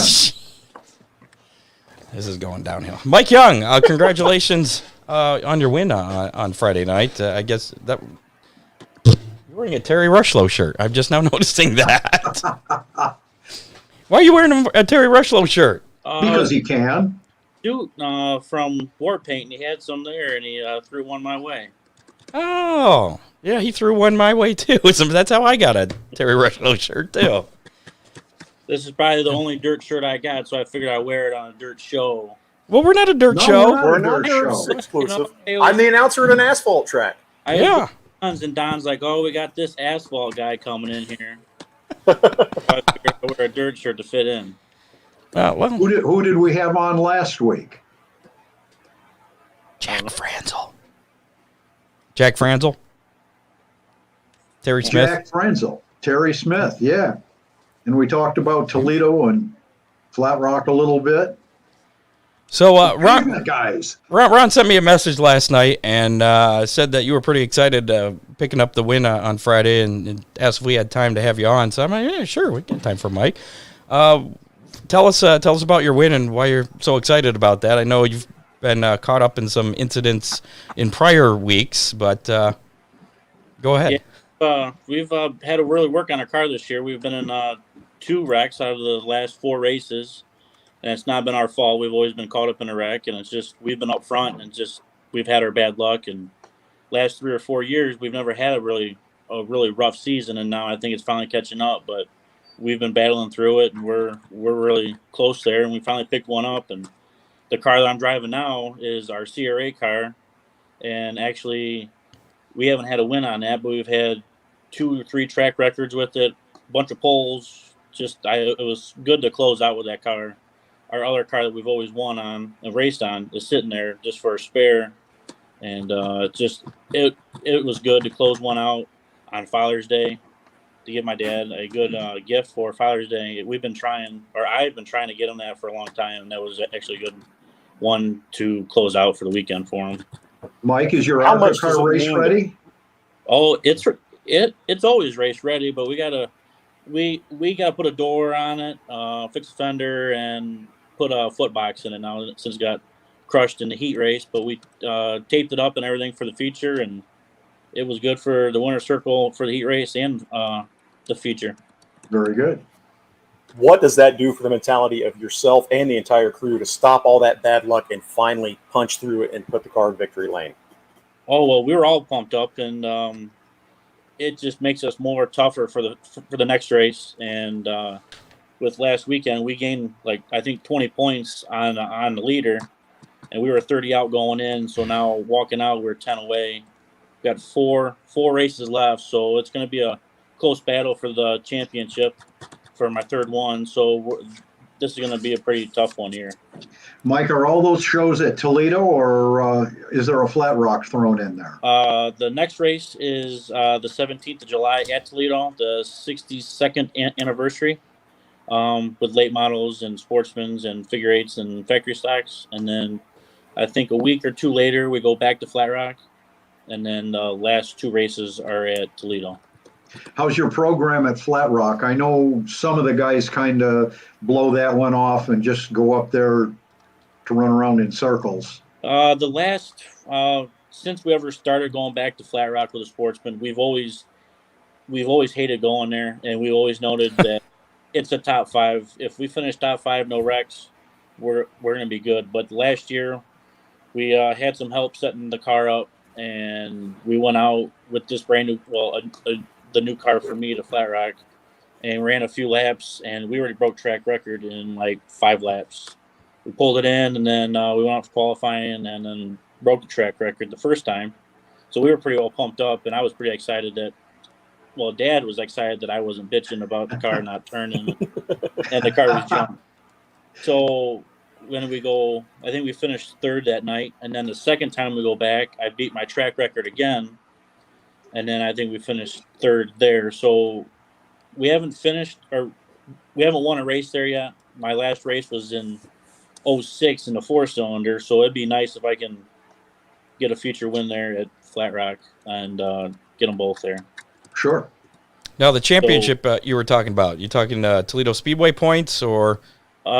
B: This is going downhill. Mike Young, congratulations on your win on Friday night. I guess that you're wearing a Terry Rushlow shirt. I'm just now noticing that. Why are you wearing a Terry Rushlow shirt?
D: Because he can.
F: Dude, from War Paint, he had some there, and he threw one my way.
B: Oh, yeah, he threw one my way, too. That's how I got a Terry Rushlow shirt, too.
F: This is probably the only dirt shirt I got, so I figured I'd wear it on a dirt show.
B: Well, we're not a dirt show.
C: We're not a dirt show. Exclusive. I'm the announcer at an asphalt track.
F: Yeah. And Don's like, oh, we got this asphalt guy coming in here. I figured I'd wear a dirt shirt to fit in.
B: Well,
D: who did we have on last week?
B: Jack Franzel. Jack Franzel? Terry Smith?
D: Jack Franzel. Terry Smith, yeah. And we talked about Toledo and Flat Rock a little bit.
B: So Ron sent me a message last night and said that you were pretty excited picking up the win on Friday and asked if we had time to have you on. So I'm like, yeah, sure, we get time for Mike. Tell us about your win and why you're so excited about that. I know you've been caught up in some incidents in prior weeks, but go ahead.
F: We've had to really work on our car this year. We've been in 2 wrecks out of the last 4 races, and it's not been our fault. We've always been caught up in a wreck, and it's just we've been up front and just we've had our bad luck. And last 3 or 4 years, we've never had a really rough season, and now I think it's finally catching up. But we've been battling through it, and we're really close there, and we finally picked one up. And the car that I'm driving now is our CRA car, and actually we haven't had a win on that, but we've had 2 or 3 track records with it, a bunch of poles. It was good to close out with that car. Our other car that we've always won on and raced on is sitting there just for a spare, and it was good to close one out on Father's Day to give my dad a good gift for Father's Day. I've been trying to get him that for a long time, and that was actually a good one to close out for the weekend for him.
D: Mike, is your other car race ready?
F: Oh, it's always race ready, but we gotta put a door on it, fix a fender, and put a foot box in it now since it got crushed in the heat race. But we taped it up and everything for the feature, and it was good for the winter circle for the heat race and the feature.
D: Very good.
C: What does that do for the mentality of yourself and the entire crew to stop all that bad luck and finally punch through it and put the car in victory lane?
F: Oh, well, we were all pumped up, and it just makes us more tougher for the next race. And with last weekend, we gained I think 20 points on the leader, and we were 30 out going in. So now walking out, we're 10 away. We got four races left, so it's going to be a close battle for the championship for my 3rd one. So this is going to be a pretty tough one here.
D: Mike, are all those shows at Toledo, or is there a flat rock thrown in there?
F: The next race is the 17th of July at Toledo, the 62nd anniversary, with late models and sportsmen's and figure eights and factory stocks. And then I think a week or 2 later, we go back to Flat Rock. And then the last 2 races are at Toledo.
D: How's your program at Flat Rock? I know some of the guys kind of blow that one off and just go up there to run around in circles.
F: Since we ever started going back to Flat Rock with a sportsman, we've always hated going there, and we always noted that it's a top 5. If we finish top 5, no wrecks, we're going to be good. But last year, we had some help setting the car up, and we went out with this brand new, the new car for me to Flat Rock, and ran a few laps, and we already broke track record in 5 laps. We pulled it in, and then we went out for qualifying, and then broke the track record the first time. So we were pretty well pumped up, and I was pretty excited Dad was excited that I wasn't bitching about the car not turning, and the car was jumping. So when we go, I think we finished 3rd that night, and then the second time we go back, I beat my track record again, and then I think we finished 3rd there. So we haven't won a race there yet. My last race was in 06 in the 4-cylinder, so it'd be nice if I can get a future win there at Flat Rock and get them both there.
D: Sure.
B: Now, the championship you were talking about, you talking Toledo Speedway points, or?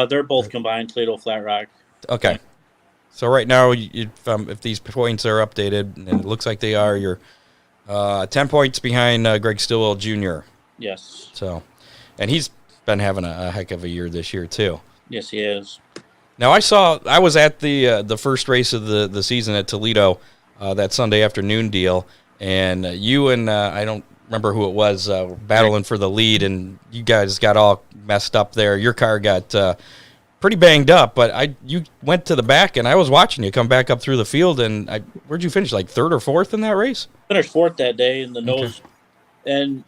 F: They're both combined, Toledo Flat Rock.
B: Okay. So right now, if these points are updated, and it looks like they are, you're 10 points behind Greg Stillwell Jr.
F: Yes.
B: So, and he's been having a heck of a year this year too.
F: Yes, he is.
B: Now I was at the first race of the season at Toledo, that Sunday afternoon deal, and you and I don't remember who it was battling for the lead, and you guys got all messed up there. Your car got pretty banged up, but you went to the back, and I was watching you come back up through the field. And where'd you finish? 3rd or 4th in that race?
F: Finished 4th that day in the nose, and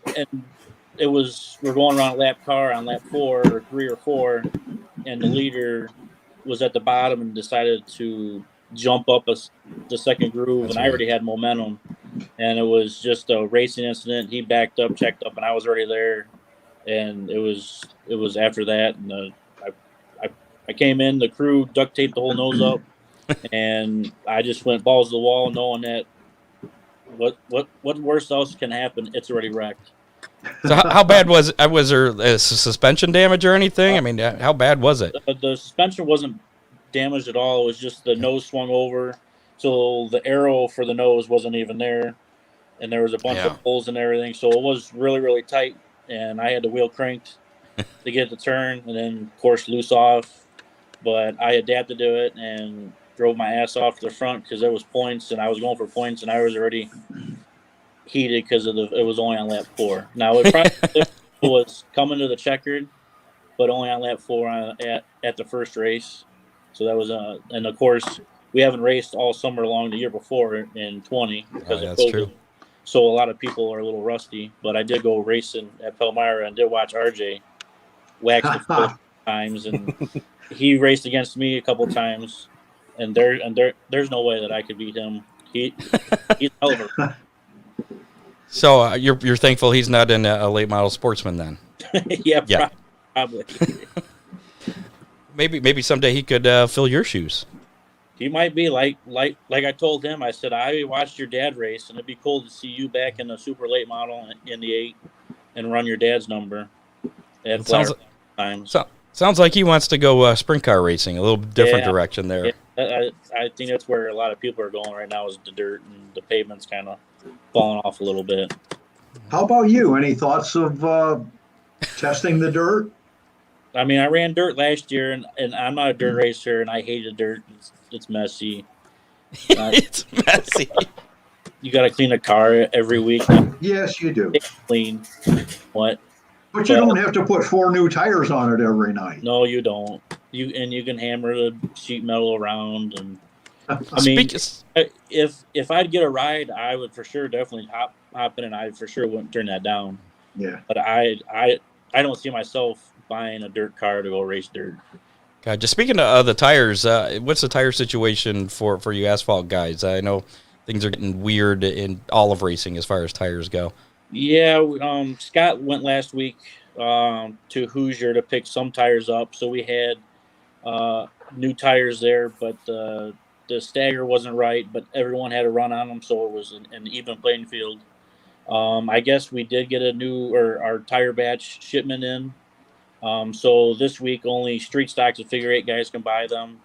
F: it was we're going around a lap car on lap 4 or 3 or 4, and the leader was at the bottom and decided to jump up the second groove. And I already had momentum, and it was just a racing incident. He backed up, checked up, and I was already there. And it was after that, and I came in, the crew duct taped the whole nose up, and I just went balls to the wall, knowing that what worse else can happen? It's already wrecked.
B: So how bad was it? Was there suspension damage or anything? I mean, how bad was it?
F: The suspension wasn't damaged at all. It was just the nose swung over, so the arrow for the nose wasn't even there. and there was a bunch of holes and everything, so it was really, really tight, and I had the wheel cranked to get it to turn, and then, of course, loose off. But I adapted to it and drove my ass off to the front because there was points, and I was going for points, and I was already heated because it was only on lap 4. Now, it probably was coming to the checkered, but only on lap 4 at the first race. So that was and of course we haven't raced all summer long the year before in 20 because of
B: that's
F: COVID.
B: true.
F: So a lot of people are a little rusty. But I did go racing at Palmyra and did watch RJ wax the foot times, and he raced against me a couple times, and there's no way that I could beat him. He's a hell of a.
B: So you're thankful he's not in a late model sportsman then?
F: Yeah. Probably.
B: Maybe someday he could fill your shoes.
F: He might be like I told him. I said I watched your dad race, and it'd be cool to see you back in a super late model in the 8 and run your dad's number at times.
B: Sounds like he wants to go sprint car racing, a little different direction there.
F: Yeah, I think that's where a lot of people are going right now is the dirt, and the pavement's kind of falling off a little bit.
D: How about you? Any thoughts of testing the dirt?
F: I mean, I ran dirt last year, and I'm not a dirt racer, and I hated dirt. It's messy.
B: It's messy.
F: You got to clean a car every week.
D: Yes, you do.
F: Clean. What?
D: But you don't have to put 4 new tires on it every night.
F: No, you don't. You can hammer the sheet metal around, and I mean, if I'd get a ride, I would for sure definitely hop in, and I for sure wouldn't turn that down.
D: Yeah.
F: But I don't see myself buying a dirt car to go race dirt.
B: God, just speaking of the tires, what's the tire situation for you asphalt guys? I know things are getting weird in all of racing as far as tires go.
F: Yeah, Scott went last week to Hoosier to pick some tires up, so we had new tires there, but the stagger wasn't right, but everyone had a run on them, so it was an even playing field. I guess we did get our tire batch shipment in. So this week only street stocks and figure 8 guys can buy them.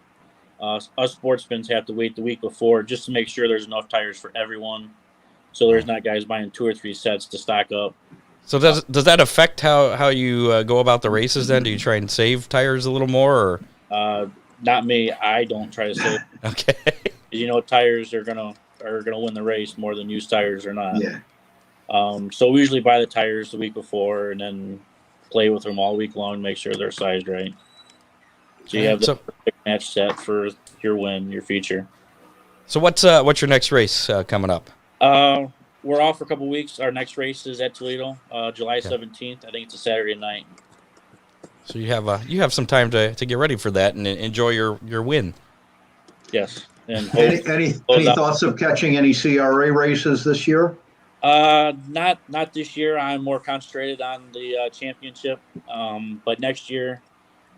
F: Us sportsmen have to wait the week before just to make sure there's enough tires for everyone. So there's not guys buying 2 or 3 sets to stock up.
B: So does that affect how you go about the races then? Do you try and save tires a little more? Or?
F: Not me. I don't try to save.
B: Okay.
F: Tires are gonna win the race more than used tires or not.
D: Yeah.
F: So we usually buy the tires the week before and then play with them all week long, make sure they're sized right. So you have the perfect match set for your win, your feature.
B: So what's your next race coming up?
F: We're off for a couple weeks. Our next race is at Toledo, July 17th. I think it's a Saturday night.
B: So you have some time to get ready for that and enjoy your win.
F: Yes. And
D: any thoughts of catching any CRA races this year?
F: Not this year. I'm more concentrated on the championship. But next year,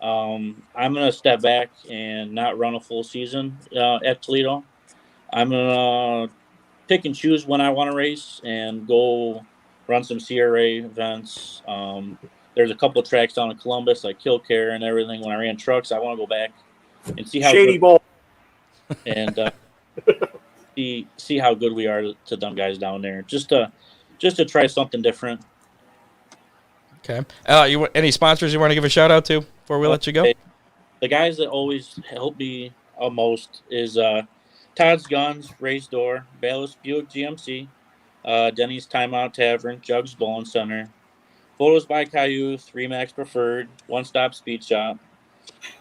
F: I'm gonna step back and not run a full season at Toledo. I'm gonna pick and choose when I want to race and go run some CRA events. There's a couple of tracks down in Columbus, like Killcare and everything. When I ran trucks, I want to go back and see how
C: Shady Bowl
F: and see how good we are to them guys down there. Just to try something different.
B: Okay. Any sponsors you want to give a shout out to before we let you go?
F: The guys that always help me most is Todd's Guns, Ray's Door, Bayless Buick GMC, Denny's Timeout Tavern, Jugs Bowling Center, Photos by Cayuth, Remax Preferred, One Stop Speed Shop,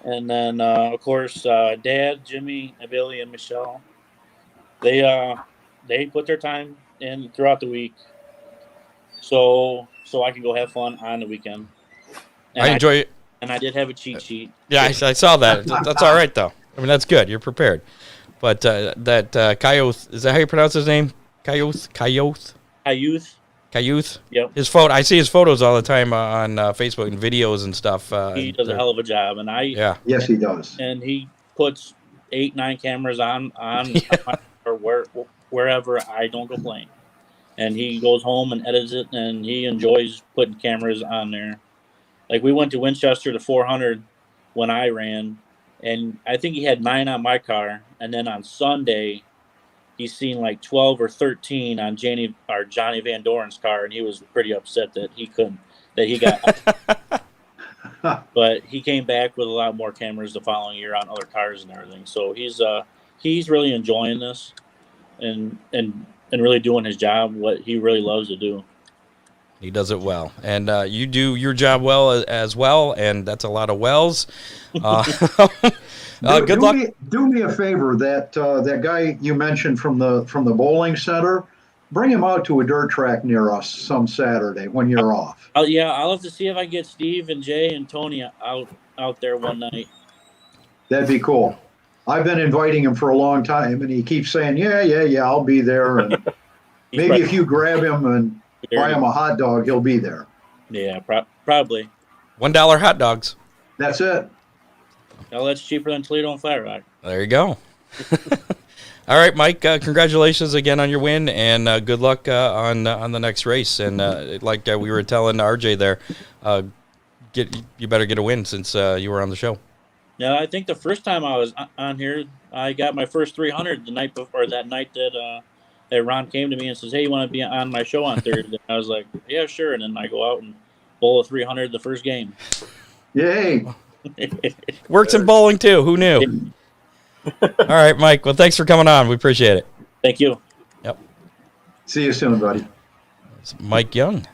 F: and then of course Dad, Jimmy, Billy, and Michelle. They put their time in throughout the week, so I can go have fun on the weekend. And
B: I enjoy it.
F: And I did have a cheat sheet.
B: Yeah, I saw that. That's all right though. I mean, that's good. You're prepared. But that Cayuth, is that how you pronounce his name? Cayuth.
F: Yep.
B: His photo. I see his photos all the time on Facebook and videos and stuff.
F: He does a hell of a job, and
D: Yes, he does.
F: And he puts 8-9 cameras on or wherever I don't complain. And he goes home and edits it, and he enjoys putting cameras on there. Like we went to Winchester to 400 when I ran, and I think he had 9 on my car. And then on Sunday, he's seen like 12 or 13 on Johnny Van Doren's car, and he was pretty upset that he got. But he came back with a lot more cameras the following year on other cars and everything. So he's really enjoying this, and really doing his job, what he really loves to do.
B: He does it well, and you do your job well as well, and that's a lot of wells. Good luck.
D: Do me a favor. That guy you mentioned from the bowling center, bring him out to a dirt track near us some Saturday when you're off.
F: I'll have to see if I get Steve and Jay and Tony out there one night.
D: That'd be cool. I've been inviting him for a long time, and he keeps saying, yeah, I'll be there. And maybe if you grab him and buy him a hot dog, he'll be there.
F: Yeah, probably.
B: $1 hot dogs.
D: That's it.
F: Well, that's cheaper than Toledo and Flat Rock.
B: There you go. All right, Mike, congratulations again on your win, and good luck on the next race. And like we were telling RJ there, you better get a win since you were on the show.
F: Yeah, I think the first time I was on here, I got my first 300 the night before, that night that Ron came to me and says, "Hey, you want to be on my show on Thursday?" I was like, "Yeah, sure." And then I go out and bowl a 300 the first game.
D: Yay!
B: Works in bowling too. Who knew? All right, Mike. Well, thanks for coming on. We appreciate it.
F: Thank you.
B: Yep.
D: See you soon, buddy.
B: It's Mike Young.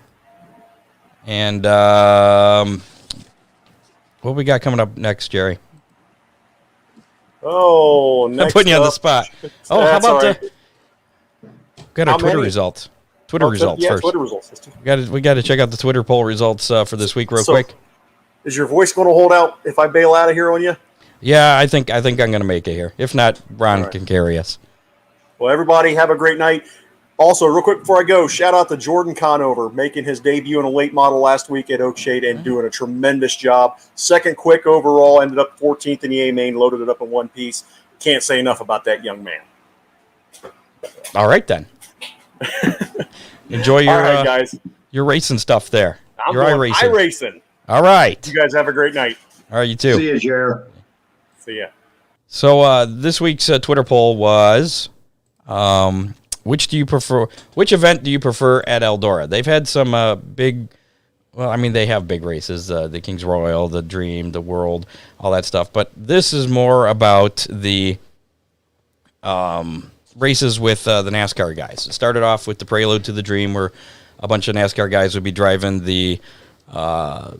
B: And what we got coming up next, Jerry?
C: Oh, next
B: I'm putting you on the
C: up-
B: spot. Oh, how about
C: That's
B: got our
C: How
B: Twitter
C: many?
B: results? Twitter results
C: yeah,
B: first.
C: Twitter results.
B: We got to check out the Twitter poll results for this week real
C: So-
B: quick.
C: Is your voice going to hold out if I bail out of here on you?
B: Yeah, I think I'm going to make it here. If not, Ron
C: right.
B: can carry us.
C: Well, everybody have a great night. Also, real quick before I go, shout out to Jordan Conover making his debut in a late model last week at Oakshade and doing a tremendous job. Second quick overall, ended up 14th in the A main, loaded it up in one piece. Can't say enough about that young man.
B: All right, then. Enjoy your
C: All right, guys.
B: your racing stuff there.
C: I'm
B: Your
C: going iRacing.
B: All right.
C: You guys have a great night.
B: All right, you too.
D: See you, Jer.
C: See ya.
B: So this week's Twitter poll was, which event do you prefer at Eldora? They've had some big, well, I mean, they have big races, the King's Royal, the Dream, the World, all that stuff. But this is more about the races with the NASCAR guys. It started off with the Prelude to the Dream, where a bunch of NASCAR guys would be driving the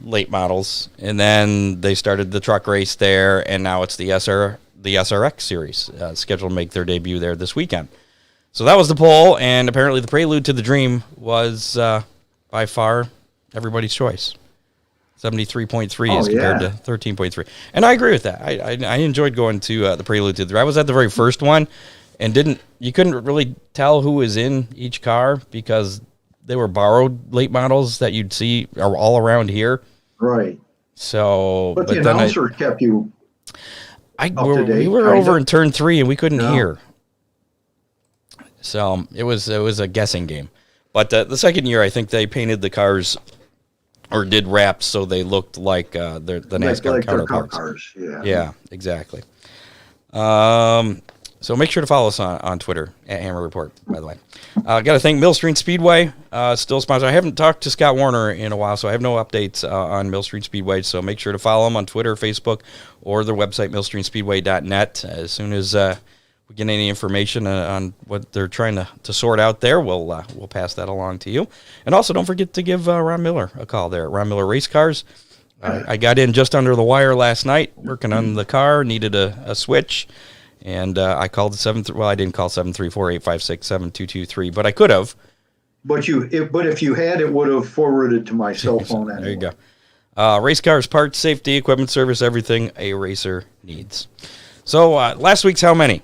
B: late models, and then they started the truck race there, and now it's the SRX series scheduled to make their debut there this weekend. So that was the poll, and apparently the Prelude to the Dream was by far everybody's choice. 73.3 as compared to 13.3. And I agree with that. I enjoyed going to the Prelude to the Dream. I was at the very first one, and you couldn't really tell who was in each car because they were borrowed late models that you'd see are all around here.
D: Right.
B: So,
D: But the announcer kept you up to date.
B: We were over in turn 3 and we couldn't hear. So it was a guessing game. But the second year, I think they painted the cars or did wraps so they looked like the NASCAR
D: like
B: counterparts.
D: Cars.
B: Yeah, exactly. So make sure to follow us on Twitter at Hammer Report, by the way. Got to thank Millstream Speedway, still sponsor. I haven't talked to Scott Warner in a while, so I have no updates on Millstream Speedway. So make sure to follow them on Twitter, Facebook, or their website, millstreamspeedway.net. As soon as we get any information on what they're trying to sort out there, we'll pass that along to you. And also, don't forget to give Ron Miller a call there at Ron Miller Race Cars. I got in just under the wire last night, working on the car, needed a switch. And I called I didn't call 734-856-7223, but I could have.
D: But if you had, it would have forwarded to my cell phone. Anyway.
B: There you go. Race cars, parts, safety, equipment, service, everything a racer needs. So last week's how many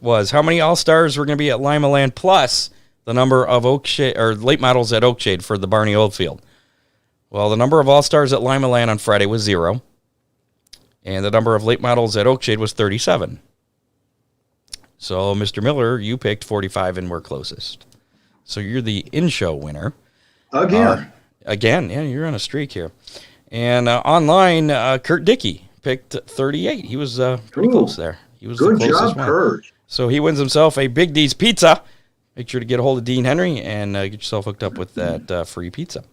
B: All-Stars were going to be at Lima Land, plus the number of late models at Oakshade for the Barney Oldfield. Well, the number of All-Stars at Lima Land on Friday was 0. And the number of late models at Oakshade was 37. So, Mr. Miller, you picked 45 and were closest. So you're the in-show winner.
D: Again,
B: yeah, you're on a streak here. And online, Kurt Dickey picked 38. He was pretty close there. He was
D: Good
B: the closest
D: job,
B: one.
D: Kurt.
B: So he wins himself a Big D's pizza. Make sure to get a hold of Dean Henry and get yourself hooked up with that free pizza.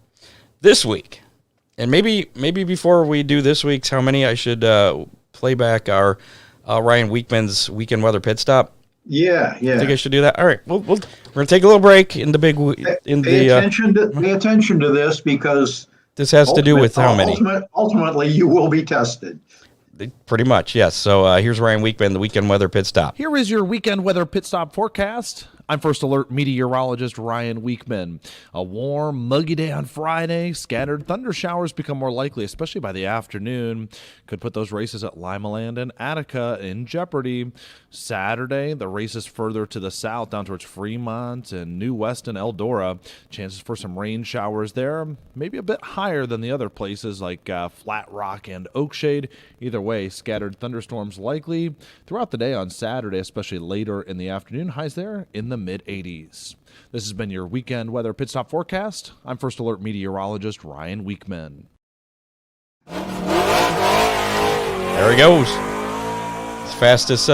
B: This week, and maybe before we do this week's How Many, I should play back our Ryan Weekman's Weekend Weather Pit Stop.
D: Yeah.
B: I think I should do that. All right, we're going to take a little break in the big
D: Pay attention to this, because
B: this has to do with how many.
D: Ultimately, you will be tested.
B: Pretty much, yes. So here's Ryan Weekman, the Weekend Weather Pit Stop.
G: Here is your Weekend Weather Pit Stop forecast. I'm First Alert meteorologist Ryan Weekman. A warm, muggy day on Friday. Scattered thunder showers become more likely, especially by the afternoon. Could put those races at Limaland and Attica in jeopardy. Saturday, the races further to the south, down towards Fremont and New West and Eldora. Chances for some rain showers there, maybe a bit higher than the other places like Flat Rock and Oakshade. Either way, scattered thunderstorms likely throughout the day on Saturday, especially later in the afternoon. Highs there in the mid-80s. This has been your Weekend Weather Pit Stop forecast. I'm First Alert meteorologist Ryan Weekman.
B: There he goes. As fastest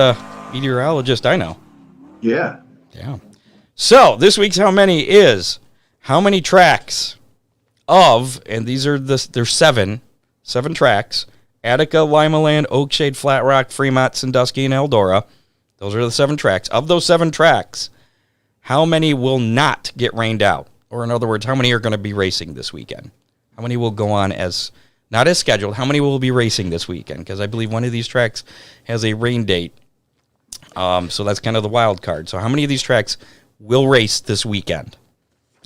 B: meteorologist I know.
D: Yeah.
B: So this week's How Many is how many tracks of, and these are there's seven tracks: Attica, Limaland, Oakshade, Flat Rock, Fremont, Sandusky, and Eldora. Those are the 7 tracks. Of those 7 tracks, how many will not get rained out? Or in other words, how many are going to be racing this weekend? How many will go on as, not as scheduled, how many will be racing this weekend? Because I believe one of these tracks has a rain date. So that's kind of the wild card. So how many of these tracks will race this weekend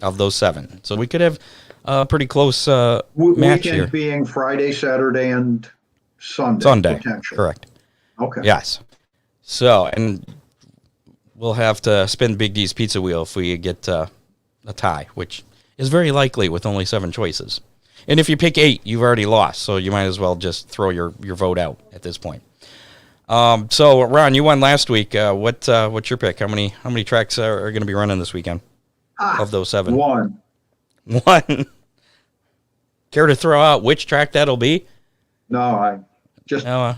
B: of those 7? So we could have a pretty close match
D: Weekend
B: here.
D: being Friday, Saturday, and Sunday.
B: Correct.
D: Okay.
B: Yes. So, and we'll have to spin Big D's pizza wheel if we get a tie, which is very likely with only 7 choices. And if you pick 8, you've already lost, so you might as well just throw your vote out at this point. So, Ron, you won last week. What's your pick? How many tracks are going to be running this weekend of those 7?
D: One.
B: Care to throw out which track that'll be?
D: No, I just...
B: No.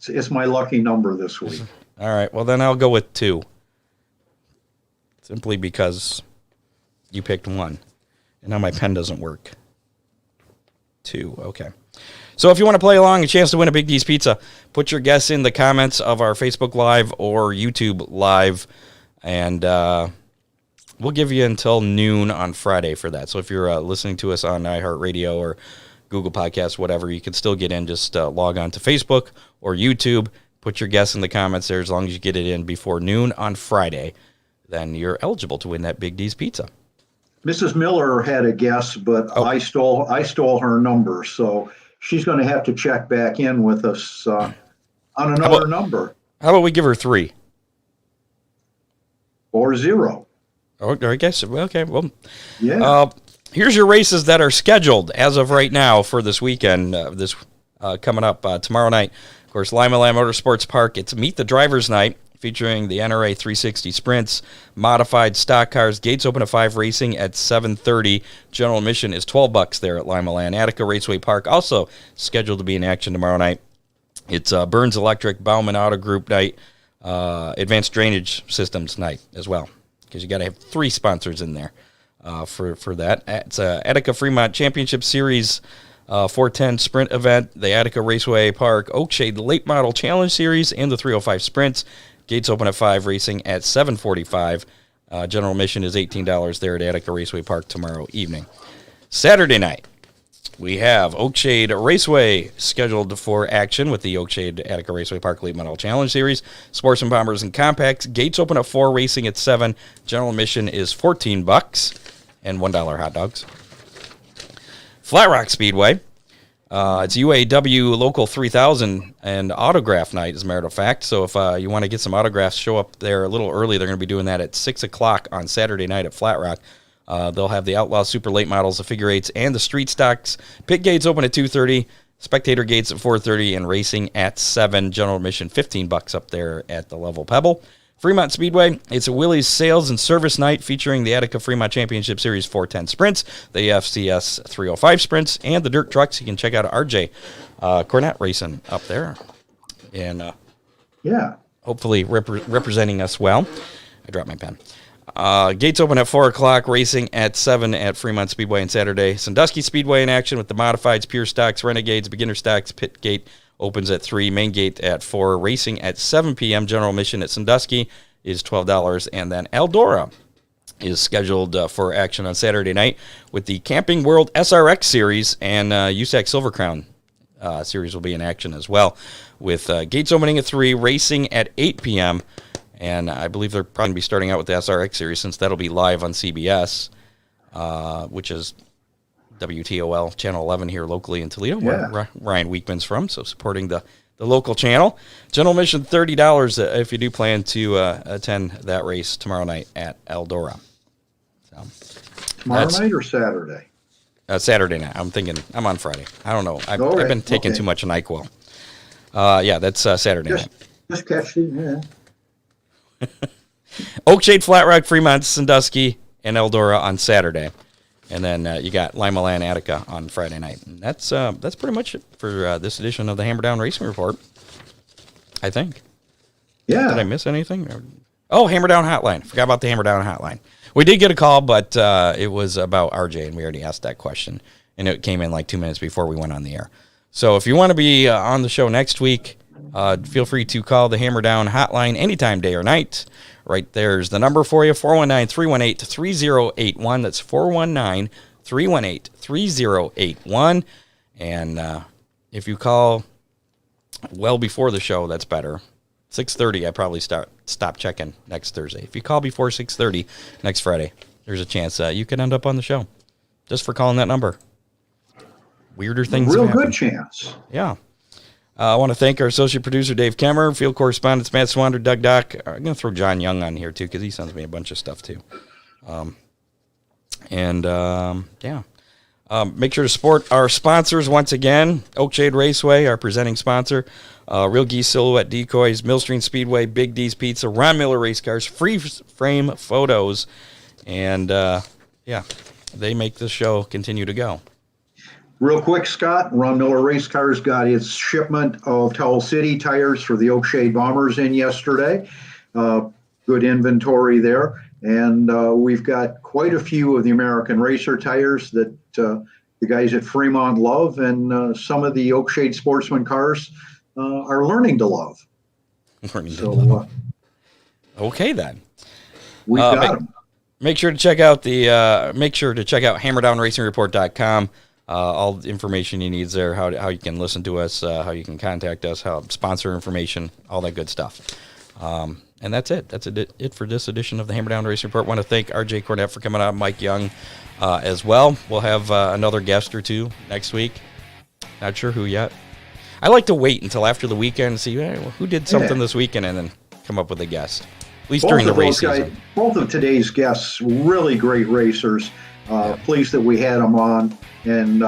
D: It's my lucky number this week.
B: All right. Well, then I'll go with 2. Simply because you picked 1. And now my pen doesn't work. 2. Okay. So if you want to play along, a chance to win a Big D's Pizza, put your guess in the comments of our Facebook Live or YouTube Live. And we'll give you until noon on Friday for that. So if you're listening to us on iHeartRadio or Google Podcasts, whatever, you can still get in. Just log on to Facebook or YouTube. Put your guess in the comments there. As long as you get it in before noon on Friday, then you're eligible to win that Big D's Pizza.
D: Mrs. Miller had a guess, but I stole her number, so she's going to have to check back in with us on another number.
B: How about we give her 3?
D: Or 0.
B: Oh, I guess. Okay. Well,
D: yeah.
B: Here's your races that are scheduled as of right now for this weekend. Coming up tomorrow night. Of course, Limaland Motorsports Park. It's Meet the Drivers Night, featuring the NRA 360 Sprints, modified stock cars. Gates open at 5, racing at 7:30. General admission is $12 there at Limaland. Attica Raceway Park also scheduled to be in action tomorrow night. It's Burns Electric, Bauman Auto Group night, Advanced Drainage Systems night as well, because you got to have 3 sponsors in there for that. It's Attica Fremont Championship Series 410 Sprint event, the Attica Raceway Park Oakshade Late Model Challenge Series, and the 305 Sprints. Gates open at 5, racing at 7:45. General admission is $18 there at Attica Raceway Park tomorrow evening. Saturday night, we have Oakshade Raceway scheduled for action with the Oakshade Attica Raceway Park Late Model Challenge Series. Sportsman Bombers and Compacts. Gates open at 4, racing at 7. General admission is $14 and $1 hot dogs. Flat Rock Speedway. It's UAW Local 3000 and Autograph Night, as a matter of fact. So if you want to get some autographs, show up there a little early. They're going to be doing that at 6 o'clock on Saturday night at Flat Rock. They'll have the Outlaw Super Late Models, the Figure 8s, and the Street Stocks. Pit gates open at 2:30, spectator gates at 4:30, and racing at 7. General admission $15 up there at the Level Pebble. Fremont Speedway, it's a Willys Sales and Service Night featuring the Attica Fremont Championship Series 410 Sprints, the FCS 305 Sprints, and the dirt trucks. You can check out RJ Cornett racing up there. And hopefully representing us well. I dropped my pen. Gates open at 4 o'clock, racing at 7 at Fremont Speedway on Saturday. Sandusky Speedway in action with the modifieds, pure stocks, renegades, beginner stocks. Pit gate opens at 3, main gate at 4, racing at 7 p.m. General admission at Sandusky is $12, and then Eldora is scheduled for action on Saturday night with the Camping World SRX Series, and USAC Silver Crown Series will be in action as well, with gates opening at 3, racing at 8 p.m., and I believe they're probably going to be starting out with the SRX Series since that'll be live on CBS, which is WTOL Channel 11 here locally in Toledo, where Ryan Weekman's from, so supporting the local channel. General admission $30 if you do plan to attend that race tomorrow night at Eldora. So,
D: tomorrow night or Saturday?
B: Saturday night. I'm thinking I'm on Friday. I don't know. I've been taking too much NyQuil. That's Saturday night.
D: Just catch the
B: Oakshade, Flat Rock, Fremont, Sandusky, and Eldora on Saturday. And then you got Lima Land, Attica on Friday night. And that's pretty much it for this edition of the Hammer Down Racing Report, I think.
D: Yeah.
B: Did I miss anything? Oh, Hammer Down Hotline. Forgot about the Hammer Down Hotline. We did get a call, but it was about RJ, and we already asked that question. And it came in like 2 minutes before we went on the air. So if you want to be on the show next week, feel free to call the Hammer Down Hotline anytime, day or night. Right there's the number for you, 419-318-3081. That's 419-318-3081. And if you call well before the show, that's better. 6:30, I probably stop checking next Thursday. If you call before 6:30 next Friday, there's a chance you could end up on the show just for calling that number. Weirder things
D: real
B: happen.
D: Good chance.
B: Yeah. I want to thank our associate producer, Dave Kemmer, field correspondents, Matt Swander, Doug Dock. I'm going to throw John Young on here, too, because he sends me a bunch of stuff, too. Make sure to support our sponsors once again. Oakshade Raceway, our presenting sponsor. Real Geese Silhouette Decoys, Millstream Speedway, Big D's Pizza, Ron Miller Race Cars, Free Frame Photos. And, they make this show continue to go.
D: Real quick, Scott, Ron Miller Race Cars got its shipment of Towel City tires for the Oakshade Bombers in yesterday. Good inventory there. And we've got quite a few of the American Racer tires that the guys at Fremont love, and some of the Oakshade Sportsman cars are learning to love.
B: Okay, then.
D: We've got them.
B: Make sure to check out HammerdownRacingReport.com. All the information you need there, how you can listen to us, how you can contact us, how sponsor information, all that good stuff. And that's it. That's it for this edition of the Hammer Down Racing Report. I want to thank RJ Cornett for coming out, Mike Young as well. We'll have another guest or two next week. Not sure who yet. I like to wait until after the weekend and see who did something this weekend and then come up with a guest, at least during the race season.
D: Both of today's guests, really great racers. Pleased that we had them on, and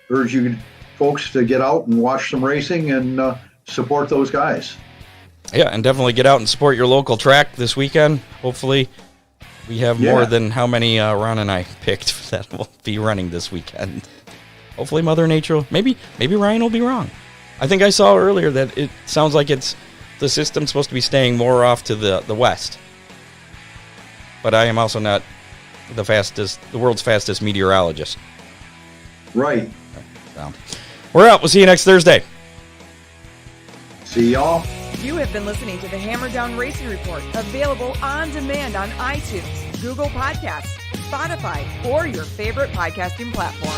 D: urge you folks to get out and watch some racing and support those guys.
B: Yeah, and definitely get out and support your local track this weekend. Hopefully we have more than how many Ron and I picked that will be running this weekend. Hopefully Mother Nature, maybe Ryan will be wrong. I think I saw earlier that it sounds like the system's supposed to be staying more off to the west. But I am also not the world's fastest meteorologist.
D: Right.
B: So, we're out. We'll see you next Thursday.
D: See y'all.
A: You have been listening to the Hammer Down Racing Report, available on demand on iTunes, Google Podcasts, Spotify, or your favorite podcasting platform.